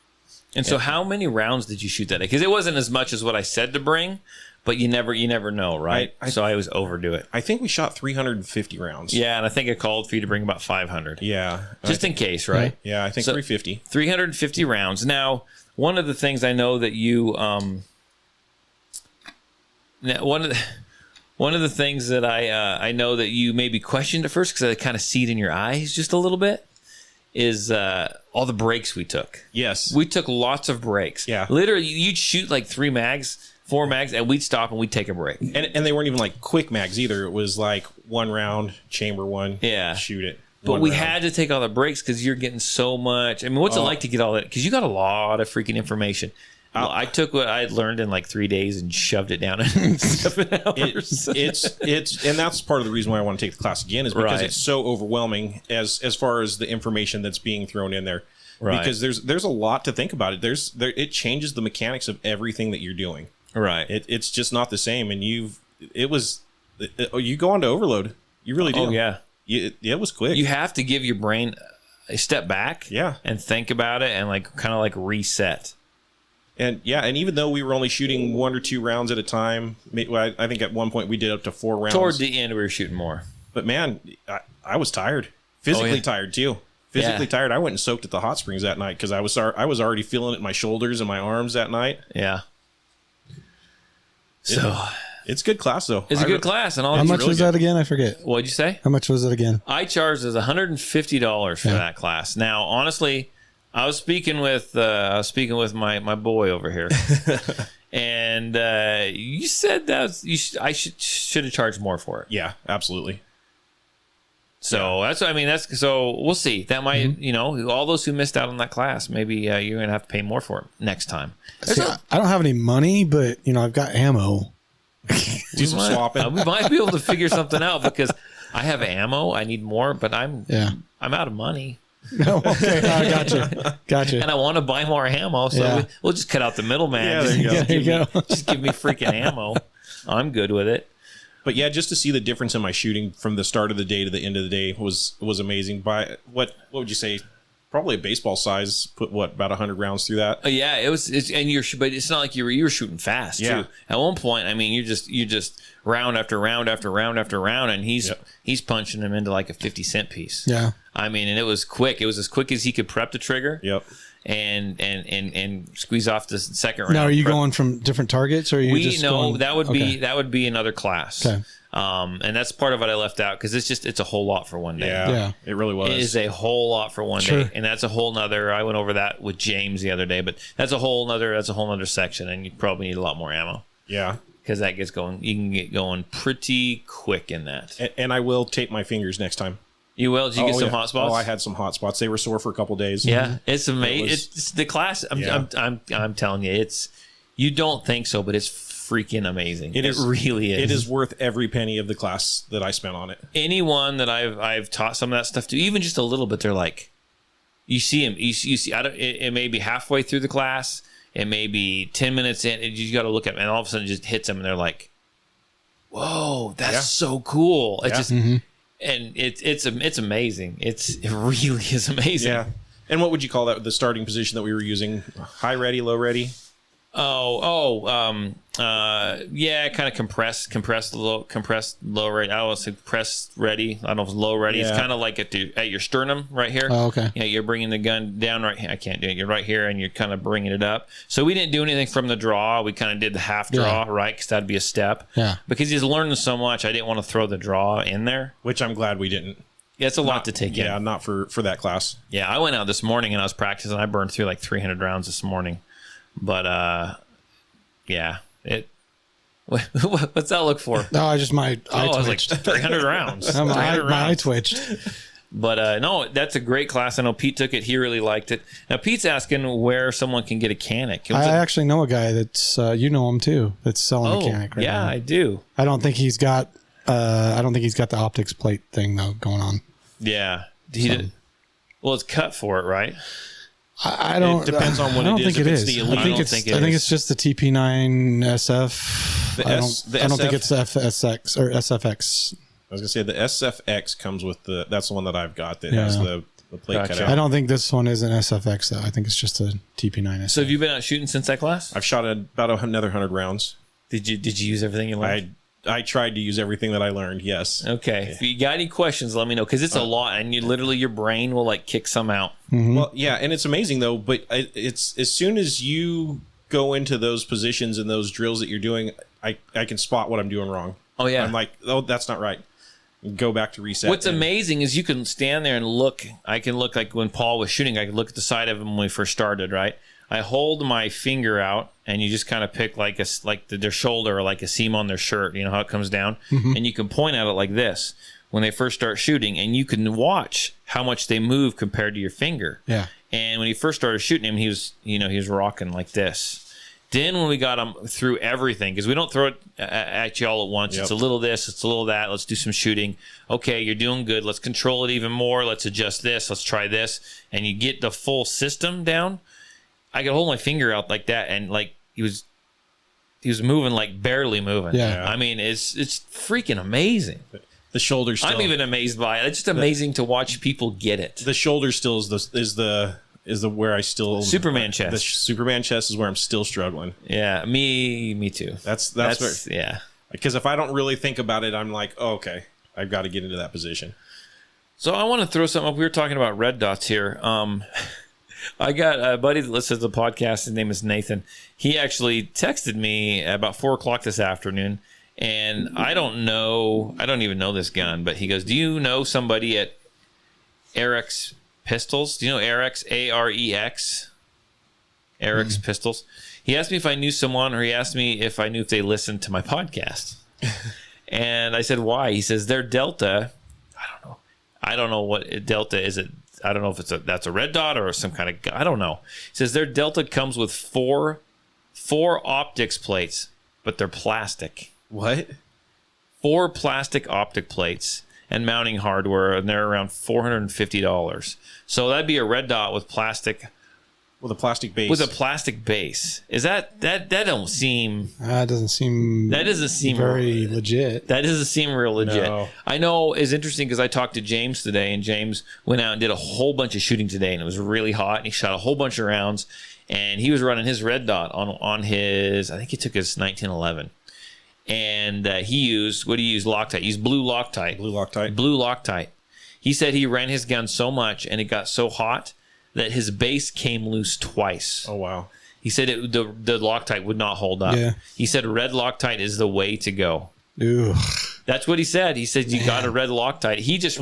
And so how many rounds did you shoot that day? Because it wasn't as much as what I said to bring, but you never know, right? So I always overdo it. I think we shot 350 rounds. Yeah, and I think I called for you to bring about 500. Yeah. Just in case, right? Yeah, I think 350. 350 rounds. Now, one of the things I know that you one of the things that I know that you maybe questioned at first, because I kind of see it in your eyes just a little bit, is all the breaks we took. Yes. We took lots of breaks. Yeah. Literally, you'd shoot like 4 mags, and we'd stop and we'd take a break. And they weren't even like quick mags either. It was like 1 round, chamber 1, shoot it. But we had to take all the breaks because you're getting so much. I mean, what's it like to get all that? Because you got a lot of freaking information. I took what I had learned in like 3 days and shoved it down in 7 hours. And that's part of the reason why I want to take the class again, is because it's so overwhelming as far as the information that's being thrown in there. Right. Because there's a lot to think about it. It changes the mechanics of everything that you're doing. Right. It's just not the same. And you go on to overload. You really do. Oh yeah. It was quick. You have to give your brain a step back. Yeah. And think about it and like kind of like reset. And even though we were only shooting 1 or 2 rounds at a time, I think at one point we did up to 4 rounds. Toward the end, we were shooting more. But man, I was tired, physically tired too. Physically tired. I went and soaked at the hot springs that night because I was already feeling it in my shoulders and my arms that night. Yeah. So it's a good class though. It's a good class, and all. How much was that again? I forget. What'd you say? How much was it again? I charged us $150 for that class. Now, honestly, I was speaking with my boy over here, and you said that I should have charged more for it. Yeah, absolutely. So so we'll see. That might all those who missed out on that class, maybe you're gonna have to pay more for it next time. See, I don't have any money, but I've got ammo. Do some swapping. We might be able to figure something out because I have ammo. I need more, but I'm out of money. Okay, I gotcha. And I want to buy more ammo, so we'll just cut out the middleman. Yeah, there you go. Just give me freaking ammo. I'm good with it. But yeah, just to see the difference in my shooting from the start of the day to the end of the day was amazing. By what would you say? Probably a baseball size. Put about 100 rounds through that. Yeah, it was. But it's not like you were shooting fast too. At one point, I mean, you just round after round after round after round, and he's punching them into like a 50-cent piece. Yeah. I mean, and it was quick. It was as quick as he could prep the trigger. Yep. And squeeze off the second round. Now, are you going from different targets, or are you just going? that would be another class. Okay. And that's part of what I left out because it's a whole lot for one day. Yeah, it really was. It is a whole lot for one day, and that's a whole nother. I went over that with James the other day, but that's a whole nother section, and you probably need a lot more ammo. Yeah, because that gets going. You can get going pretty quick in that. And I will tape my fingers next time. You will? Did you get some hot spots? Oh, I had some hot spots. They were sore for a couple days. Yeah, it's amazing. It's the class. I'm telling you, you don't think so, but it's freaking amazing. It really is. It is worth every penny of the class that I spent on it. Anyone that I've taught some of that stuff to, even just a little bit, they're like, you see him. You see. It may be halfway through the class. It may be 10 minutes in. You got to look at it, and all of a sudden it just hits them, and they're like, "Whoa, that's so cool!" It just. And it's amazing. It really is amazing. Yeah. And what would you call that? The starting position that we were using? High ready, low ready? Yeah, kind of compressed low ready. I would say press ready. I don't know if it's low ready. It's kind of like at your sternum right here. Oh, okay. Yeah, you're bringing the gun down right here. I can't do it. You're right here, and you're kind of bringing it up. So we didn't do anything from the draw. We kind of did the half draw, right? Because that'd be a step. Yeah. Because he's learning so much, I didn't want to throw the draw in there. Which I'm glad we didn't. Yeah, it's a lot to take in. Yeah, not for that class. Yeah, I went out this morning and I was practicing. I burned through like 300 rounds this morning. But, yeah. What's that look for? No, I was like 300 rounds. My eye twitched. But no, that's a great class. I know Pete took it. He really liked it. Now, Pete's asking where someone can get a Canic. I actually know a guy that's, you know him too, that's selling a Canic right now. Yeah, I do. I don't think he's got the optics plate thing though going on. Yeah. Well, it's cut for it, right? I don't. It depends on what it is. I don't think it is. I think it's just the TP9 SF. I don't think it's FSX or SFX. I was gonna say the SFX comes with that's the one that I've got that has the plate cut out. I don't think this one is an SFX though. I think it's just a TP9 SF. So have you been out shooting since that class? I've shot about another 100 rounds. Did you use everything you learned? I tried to use everything that I learned. Yes. Okay. Yeah. If you got any questions, let me know, because it's a lot, and your brain will like kick some out. Mm-hmm. Well, yeah, and it's amazing though. But it's as soon as you go into those positions and those drills that you're doing, I can spot what I'm doing wrong. Oh yeah. I'm like, oh, that's not right. Go back to reset. What's amazing is you can stand there and look. I can look, like when Paul was shooting, I could look at the side of him when we first started, right? I hold my finger out, and you just kind of pick like their shoulder or like a seam on their shirt. You know how it comes down, and you can point at it like this when they first start shooting, and you can watch how much they move compared to your finger. Yeah. And when he first started shooting him, he was rocking like this. Then when we got him through everything, because we don't throw it at you all at once. Yep. It's a little this, it's a little that. Let's do some shooting. Okay, you're doing good. Let's control it even more. Let's adjust this. Let's try this. And you get the full system down. I could hold my finger out like that, and like he was moving, like barely moving. Yeah. I mean, it's freaking amazing. The shoulder still. I'm even amazed by it. It's just amazing to watch people get it. The shoulder still is the where I still Superman chest. The Superman chest is where I'm still struggling. Yeah, me too. That's where, yeah. Because if I don't really think about it, I'm like, oh, okay, I've got to get into that position. So I want to throw something up. We were talking about red dots here. I got a buddy that listens to the podcast. His name is Nathan. He actually texted me about 4:00 this afternoon, and I don't even know this gun, but he goes, "Do you know somebody at Eric's Pistols? Do you know Eric's, Arex? Eric's Pistols?" He asked me if I knew someone, or he asked me if I knew if they listened to my podcast. And I said, why? He says, their Delta, I don't know what Delta is. I don't know if that's a red dot or some kind of, I don't know. He says their Delta comes with four optics plates, but they're plastic. What? 4 plastic optic plates and mounting hardware, and they're around $450. So that'd be a red dot with plastic. With a plastic base. With a plastic base. Is that don't seem... That doesn't seem very legit. That doesn't seem real legit. No. I know it's interesting because I talked to James today, and James went out and did a whole bunch of shooting today, and it was really hot, and he shot a whole bunch of rounds, and he was running his red dot on his, I think he took his 1911. And he used, Loctite. He used blue Loctite. Blue Loctite. He said he ran his gun so much, and it got so hot that his base came loose twice. Oh, wow. He said the Loctite would not hold up. Yeah. He said red Loctite is the way to go. Ooh. That's what he said. He said you got a red Loctite. He just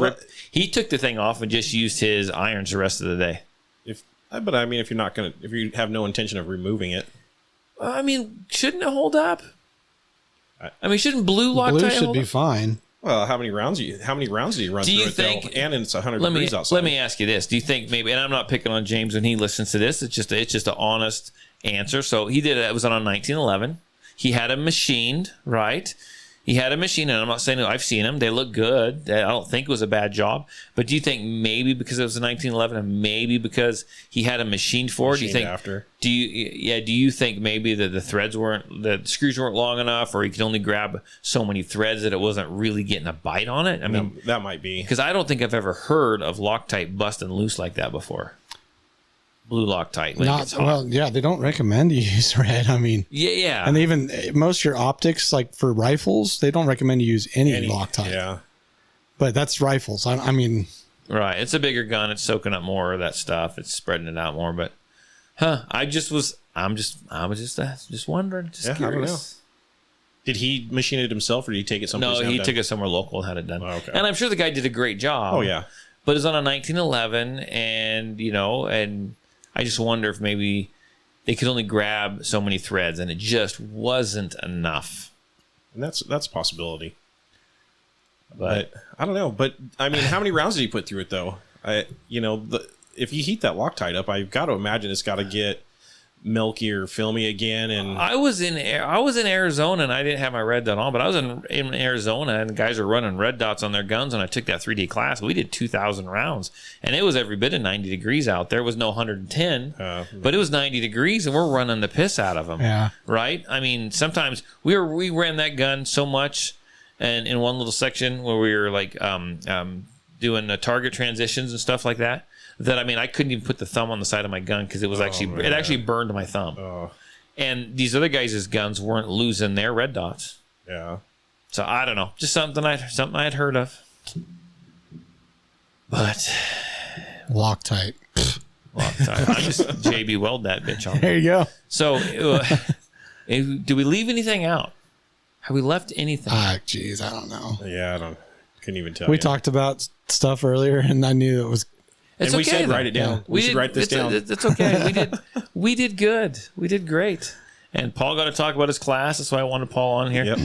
he took the thing off and just used his irons the rest of the day. If you have no intention of removing it. I mean, shouldn't it hold up? I mean, shouldn't blue Loctite Blue should hold be up? fine. Well, how many rounds do you run through it though? And it's 100 degrees outside. Let me ask you this. Do you think maybe, and I'm not picking on James when he listens to this, it's just an honest answer. So he did it was on a 1911. He had them machined, right? He had a machine, and I'm not saying I've seen them. They look good. I don't think it was a bad job. But do you think maybe because it was a 1911, and maybe because he had a machine for it? Do you think after? Do you think maybe that the screws weren't long enough, or he could only grab so many threads that it wasn't really getting a bite on it? I mean, that might be, because I don't think I've ever heard of Loctite busting loose like that before. Blue Loctite. They don't recommend you use red. I mean, yeah. And even most of your optics, like for rifles, they don't recommend you use any Loctite. Yeah. But that's rifles. I mean, right. It's a bigger gun. It's soaking up more of that stuff. It's spreading it out more. But, I'm just wondering. Just curious. I don't know. Did he machine it himself, or did he take it someplace? No, he took it somewhere local and had it done. Oh, okay. And I'm sure the guy did a great job. Oh yeah. But it's on a 1911, and and I just wonder if maybe they could only grab so many threads, and it just wasn't enough. And that's a possibility. But I don't know. But I mean, how many rounds did he put through it though? If you heat that Loctite up, I've got to imagine it's got to get milky or filmy again. And I was in Arizona, and I didn't have my red dot on, but I was in Arizona, and the guys are running red dots on their guns, and I took that 3D class. We did 2,000 rounds, and it was every bit of 90 degrees out there. It was no 110, but it was 90 degrees, and we're running the piss out of them. Yeah. Right? I mean, sometimes we ran that gun so much, and in one little section where we were like doing target transitions and stuff like that, I mean, I couldn't even put the thumb on the side of my gun because it was actually burned my thumb. And these other guys' guns weren't losing their red dots. Yeah. So I don't know. Just something I had heard of. But Loctite. I just JB Weld that bitch on. There you go. So, do we leave anything out? Have we left anything? Geez, I don't know. Yeah, couldn't even tell. We talked about stuff earlier, and I knew it was. It's and we okay, said though. write it down. Yeah. We should write this down. It's okay. We did good. We did great. And Paul got to talk about his class. That's why I wanted Paul on here. Yep.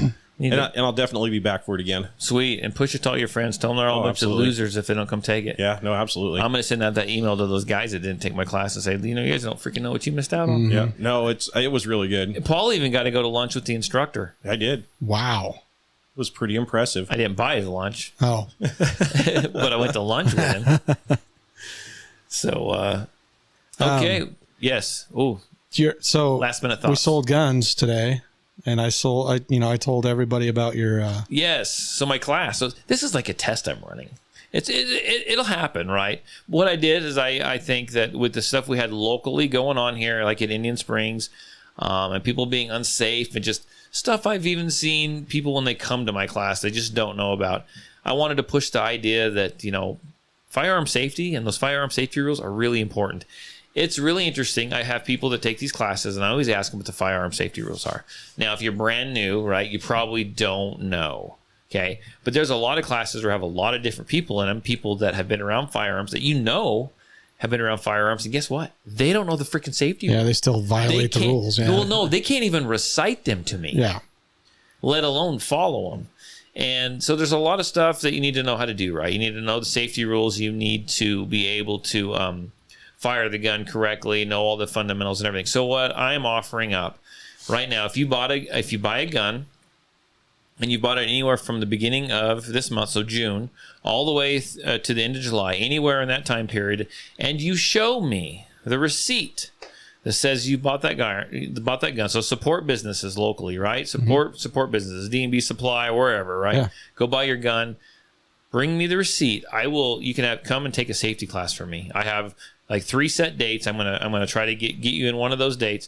And I'll definitely be back for it again. Sweet. And push it to all your friends. Tell them they're all a bunch absolutely. of losers if they don't come take it. Yeah, no, absolutely. I'm going to send out that email to those guys that didn't take my class and say, you guys don't freaking know what you missed out on. Yeah. No, it was really good. Paul even got to go to lunch with the instructor. I did. Wow. It was pretty impressive. I didn't buy his lunch. Oh. But I went to lunch with him. So, okay. Yes. Ooh. So last minute thoughts. We sold guns today. And I told everybody about your. Yes. So my class. So this is like a test I'm running. It'll happen, right? What I did is I think that with the stuff we had locally going on here, like at Indian Springs, and people being unsafe and just stuff I've even seen people when they come to my class, they just don't know about. I wanted to push the idea that, firearm safety and those firearm safety rules are really important. It's really interesting. I have people that take these classes, and I always ask them what the firearm safety rules are. Now, if you're brand new, right, you probably don't know, okay? But there's a lot of classes where have a lot of different people in them, people that have been around firearms that have been around firearms, and guess what? They don't know the freaking safety rules. Yeah, they still violate the rules. Yeah. Well, no, they can't even recite them to me. Yeah. Let alone follow them. And so there's a lot of stuff that you need to know how to do, right? You need to know the safety rules. You need to be able to fire the gun correctly, know all the fundamentals and everything. So what I'm offering up right now, if you buy a gun and you bought it anywhere from the beginning of this month, so June, all the way to the end of July, anywhere in that time period, and you show me the receipt that says you bought that gun. So support businesses locally, right? Support businesses, D&B Supply, wherever, right? Yeah. Go buy your gun. Bring me the receipt. You can come and take a safety class from me. I have like 3 set dates. I'm gonna try to get you in one of those dates.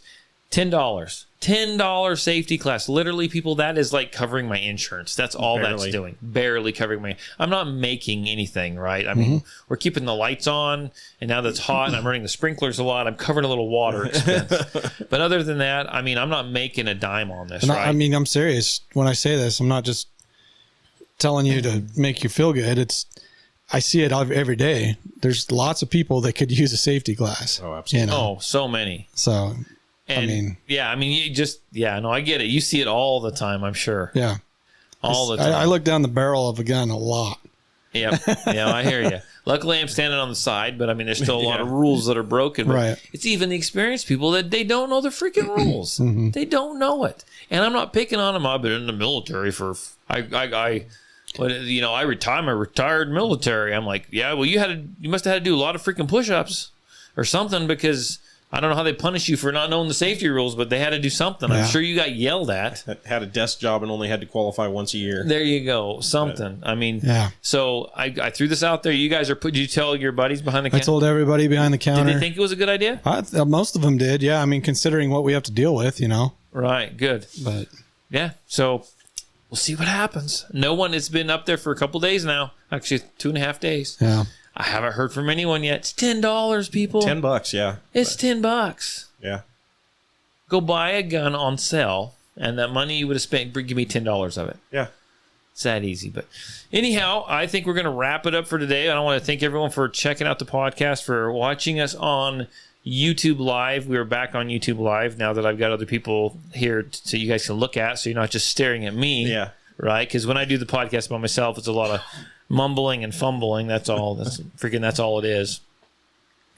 $10 safety class. Literally, people, that is like covering my insurance. That's all that's doing. Barely covering I'm not making anything, right? I mean, we're keeping the lights on, and now that's hot, and I'm running the sprinklers a lot. I'm covering a little water expense. But other than that, I mean, I'm not making a dime on this, right? I mean, I'm serious when I say this. I'm not just telling you to make you feel good. I see it every day. There's lots of people that could use a safety class. Oh, absolutely. Oh, so many. So, and I get it. You see it all the time, I'm sure. Yeah. All the time. I look down the barrel of a gun a lot. Yep. Yeah, I hear you. Luckily, I'm standing on the side, but I mean, there's still a lot of rules that are broken. Right. It's even the experienced people that they don't know the freaking rules. They don't know it. And I'm not picking on them. I've been in the military for, I retired military. I'm like, yeah, well, you must have had to do a lot of freaking push-ups or something, because I don't know how they punish you for not knowing the safety rules, but they had to do something. Yeah. I'm sure you got yelled at. Had a desk job and only had to qualify once a year. There you go. Something. I mean, yeah. So I threw this out there. You guys did you tell your buddies behind the counter? I told everybody behind the counter. Did they think it was a good idea? Most of them did. Yeah. I mean, considering what we have to deal with, Right. Good. But yeah. So we'll see what happens. It's been up there for a couple days now. Actually, 2.5 days. Yeah. I haven't heard from anyone yet. It's $10, people. $10, yeah. It's $10. Yeah. Go buy a gun on sale, and that money you would have spent, give me $10 of it. Yeah. It's that easy. But anyhow, I think we're going to wrap it up for today. I want to thank everyone for checking out the podcast, for watching us on YouTube Live. We are back on YouTube Live now that I've got other people here so you guys can look at, so you're not just staring at me. Yeah. Right? Because when I do the podcast by myself, it's a lot of mumbling and fumbling. That's all. That's all it is.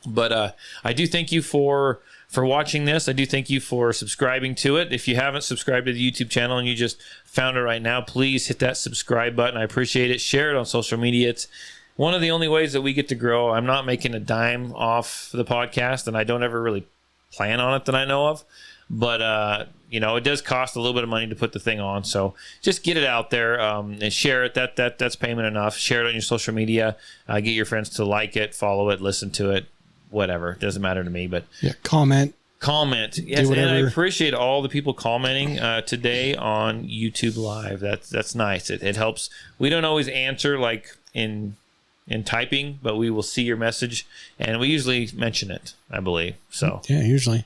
But I do thank you for watching this. I do thank you for subscribing to it. If you haven't subscribed to the YouTube channel and you just found it right now, please hit that subscribe button. I appreciate it. Share it on social media. It's one of the only ways that we get to grow. I'm not making a dime off the podcast, and I don't ever really plan on it that I know of. But, it does cost a little bit of money to put the thing on. So just get it out there and share it. That's payment enough. Share it on your social media. Get your friends to like it, follow it, listen to it, whatever. It doesn't matter to me. But yeah, comment. comment. Yes, and whatever. I appreciate all the people commenting today on YouTube Live. That's nice. It helps. We don't always answer like in typing, but we will see your message, and we usually mention it, I believe. So Yeah, usually.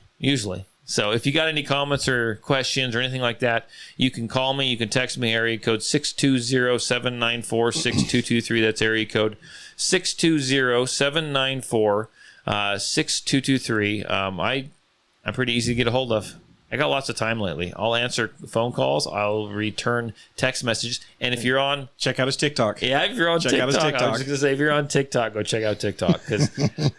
So if you got any comments or questions or anything like that, you can call me. You can text me, area code 620-794-6223. That's area code 620-794-6223. I'm pretty easy to get a hold of. I got lots of time lately. I'll answer phone calls. I'll return text messages. And if you're on... Check out his TikTok. Yeah, if you're on Check out his TikTok. I TikTok. was just going to say, if you're on TikTok, go check out TikTok. Because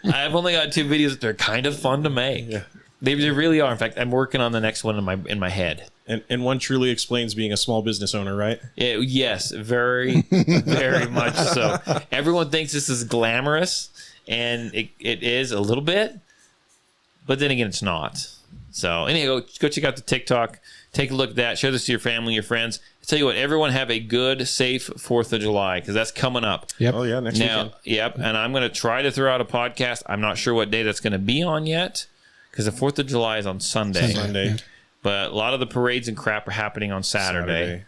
I've only got 2 videos. They're kind of fun to make. Yeah. They really are. In fact, I'm working on the next one in my head. And one truly explains being a small business owner, right? Yes, very, very much so. Everyone thinks this is glamorous, and it is a little bit. But then again, it's not. So anyway, go check out the TikTok. Take a look at that. Share this to your family, your friends. I tell you what, everyone have a good, safe 4th of July, because that's coming up. Yep. Oh, yeah, next weekend. Yep, and I'm going to try to throw out a podcast. I'm not sure what day that's going to be on yet, because the 4th of July is on Sunday. Sunday. But a lot of the parades and crap are happening on Saturday.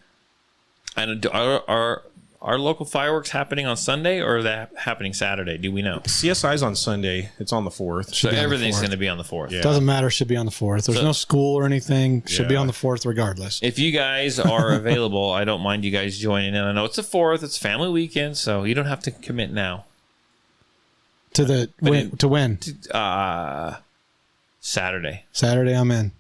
And are local fireworks happening on Sunday, or are they happening Saturday? Do we know? CSI's on Sunday. It's on the 4th. So be on the everything's 4th. going to be on the 4th. Yeah. Doesn't matter. Should be on the 4th. There's no school or anything. Should be Yeah. on the 4th regardless. If you guys are available, I don't mind you guys joining in. I know it's the 4th. It's family weekend, so you don't have to commit now. To when? Saturday. Saturday, I'm in.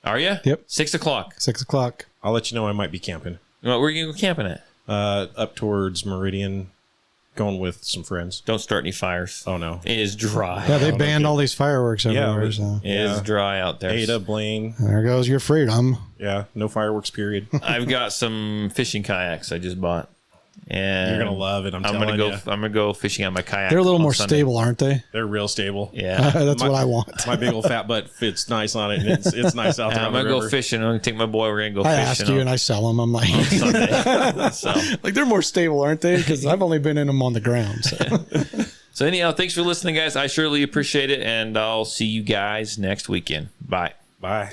Are you? Yep. 6 o'clock. 6 o'clock. I'll let you know I might be camping. Well, where are you going to go camping at? Up towards Meridian, going with some friends. Don't start any fires. Oh, no. It is dry. Yeah, they banned all these fireworks everywhere. So. It is dry out there. Ada, Blaine. There goes your freedom. Yeah, no fireworks, period. I've got some fishing kayaks I just bought. And You're going to love it, I'm telling you. I'm gonna go fishing on my kayak. They're a little on more Sunday. stable, aren't they? They're real stable. Yeah. That's what I want. My big old fat butt fits nice on it, and it's nice out there I'm on the gonna go river. fishing. I'm gonna take my boy. We're gonna go I fishing. asked you and I sell them. I'm like, Sunday. So. like they're more stable, aren't they? Because I've only been in them on the ground. So. So anyhow, thanks for listening, guys. I surely appreciate it, and I'll see you guys next weekend. Bye. Bye.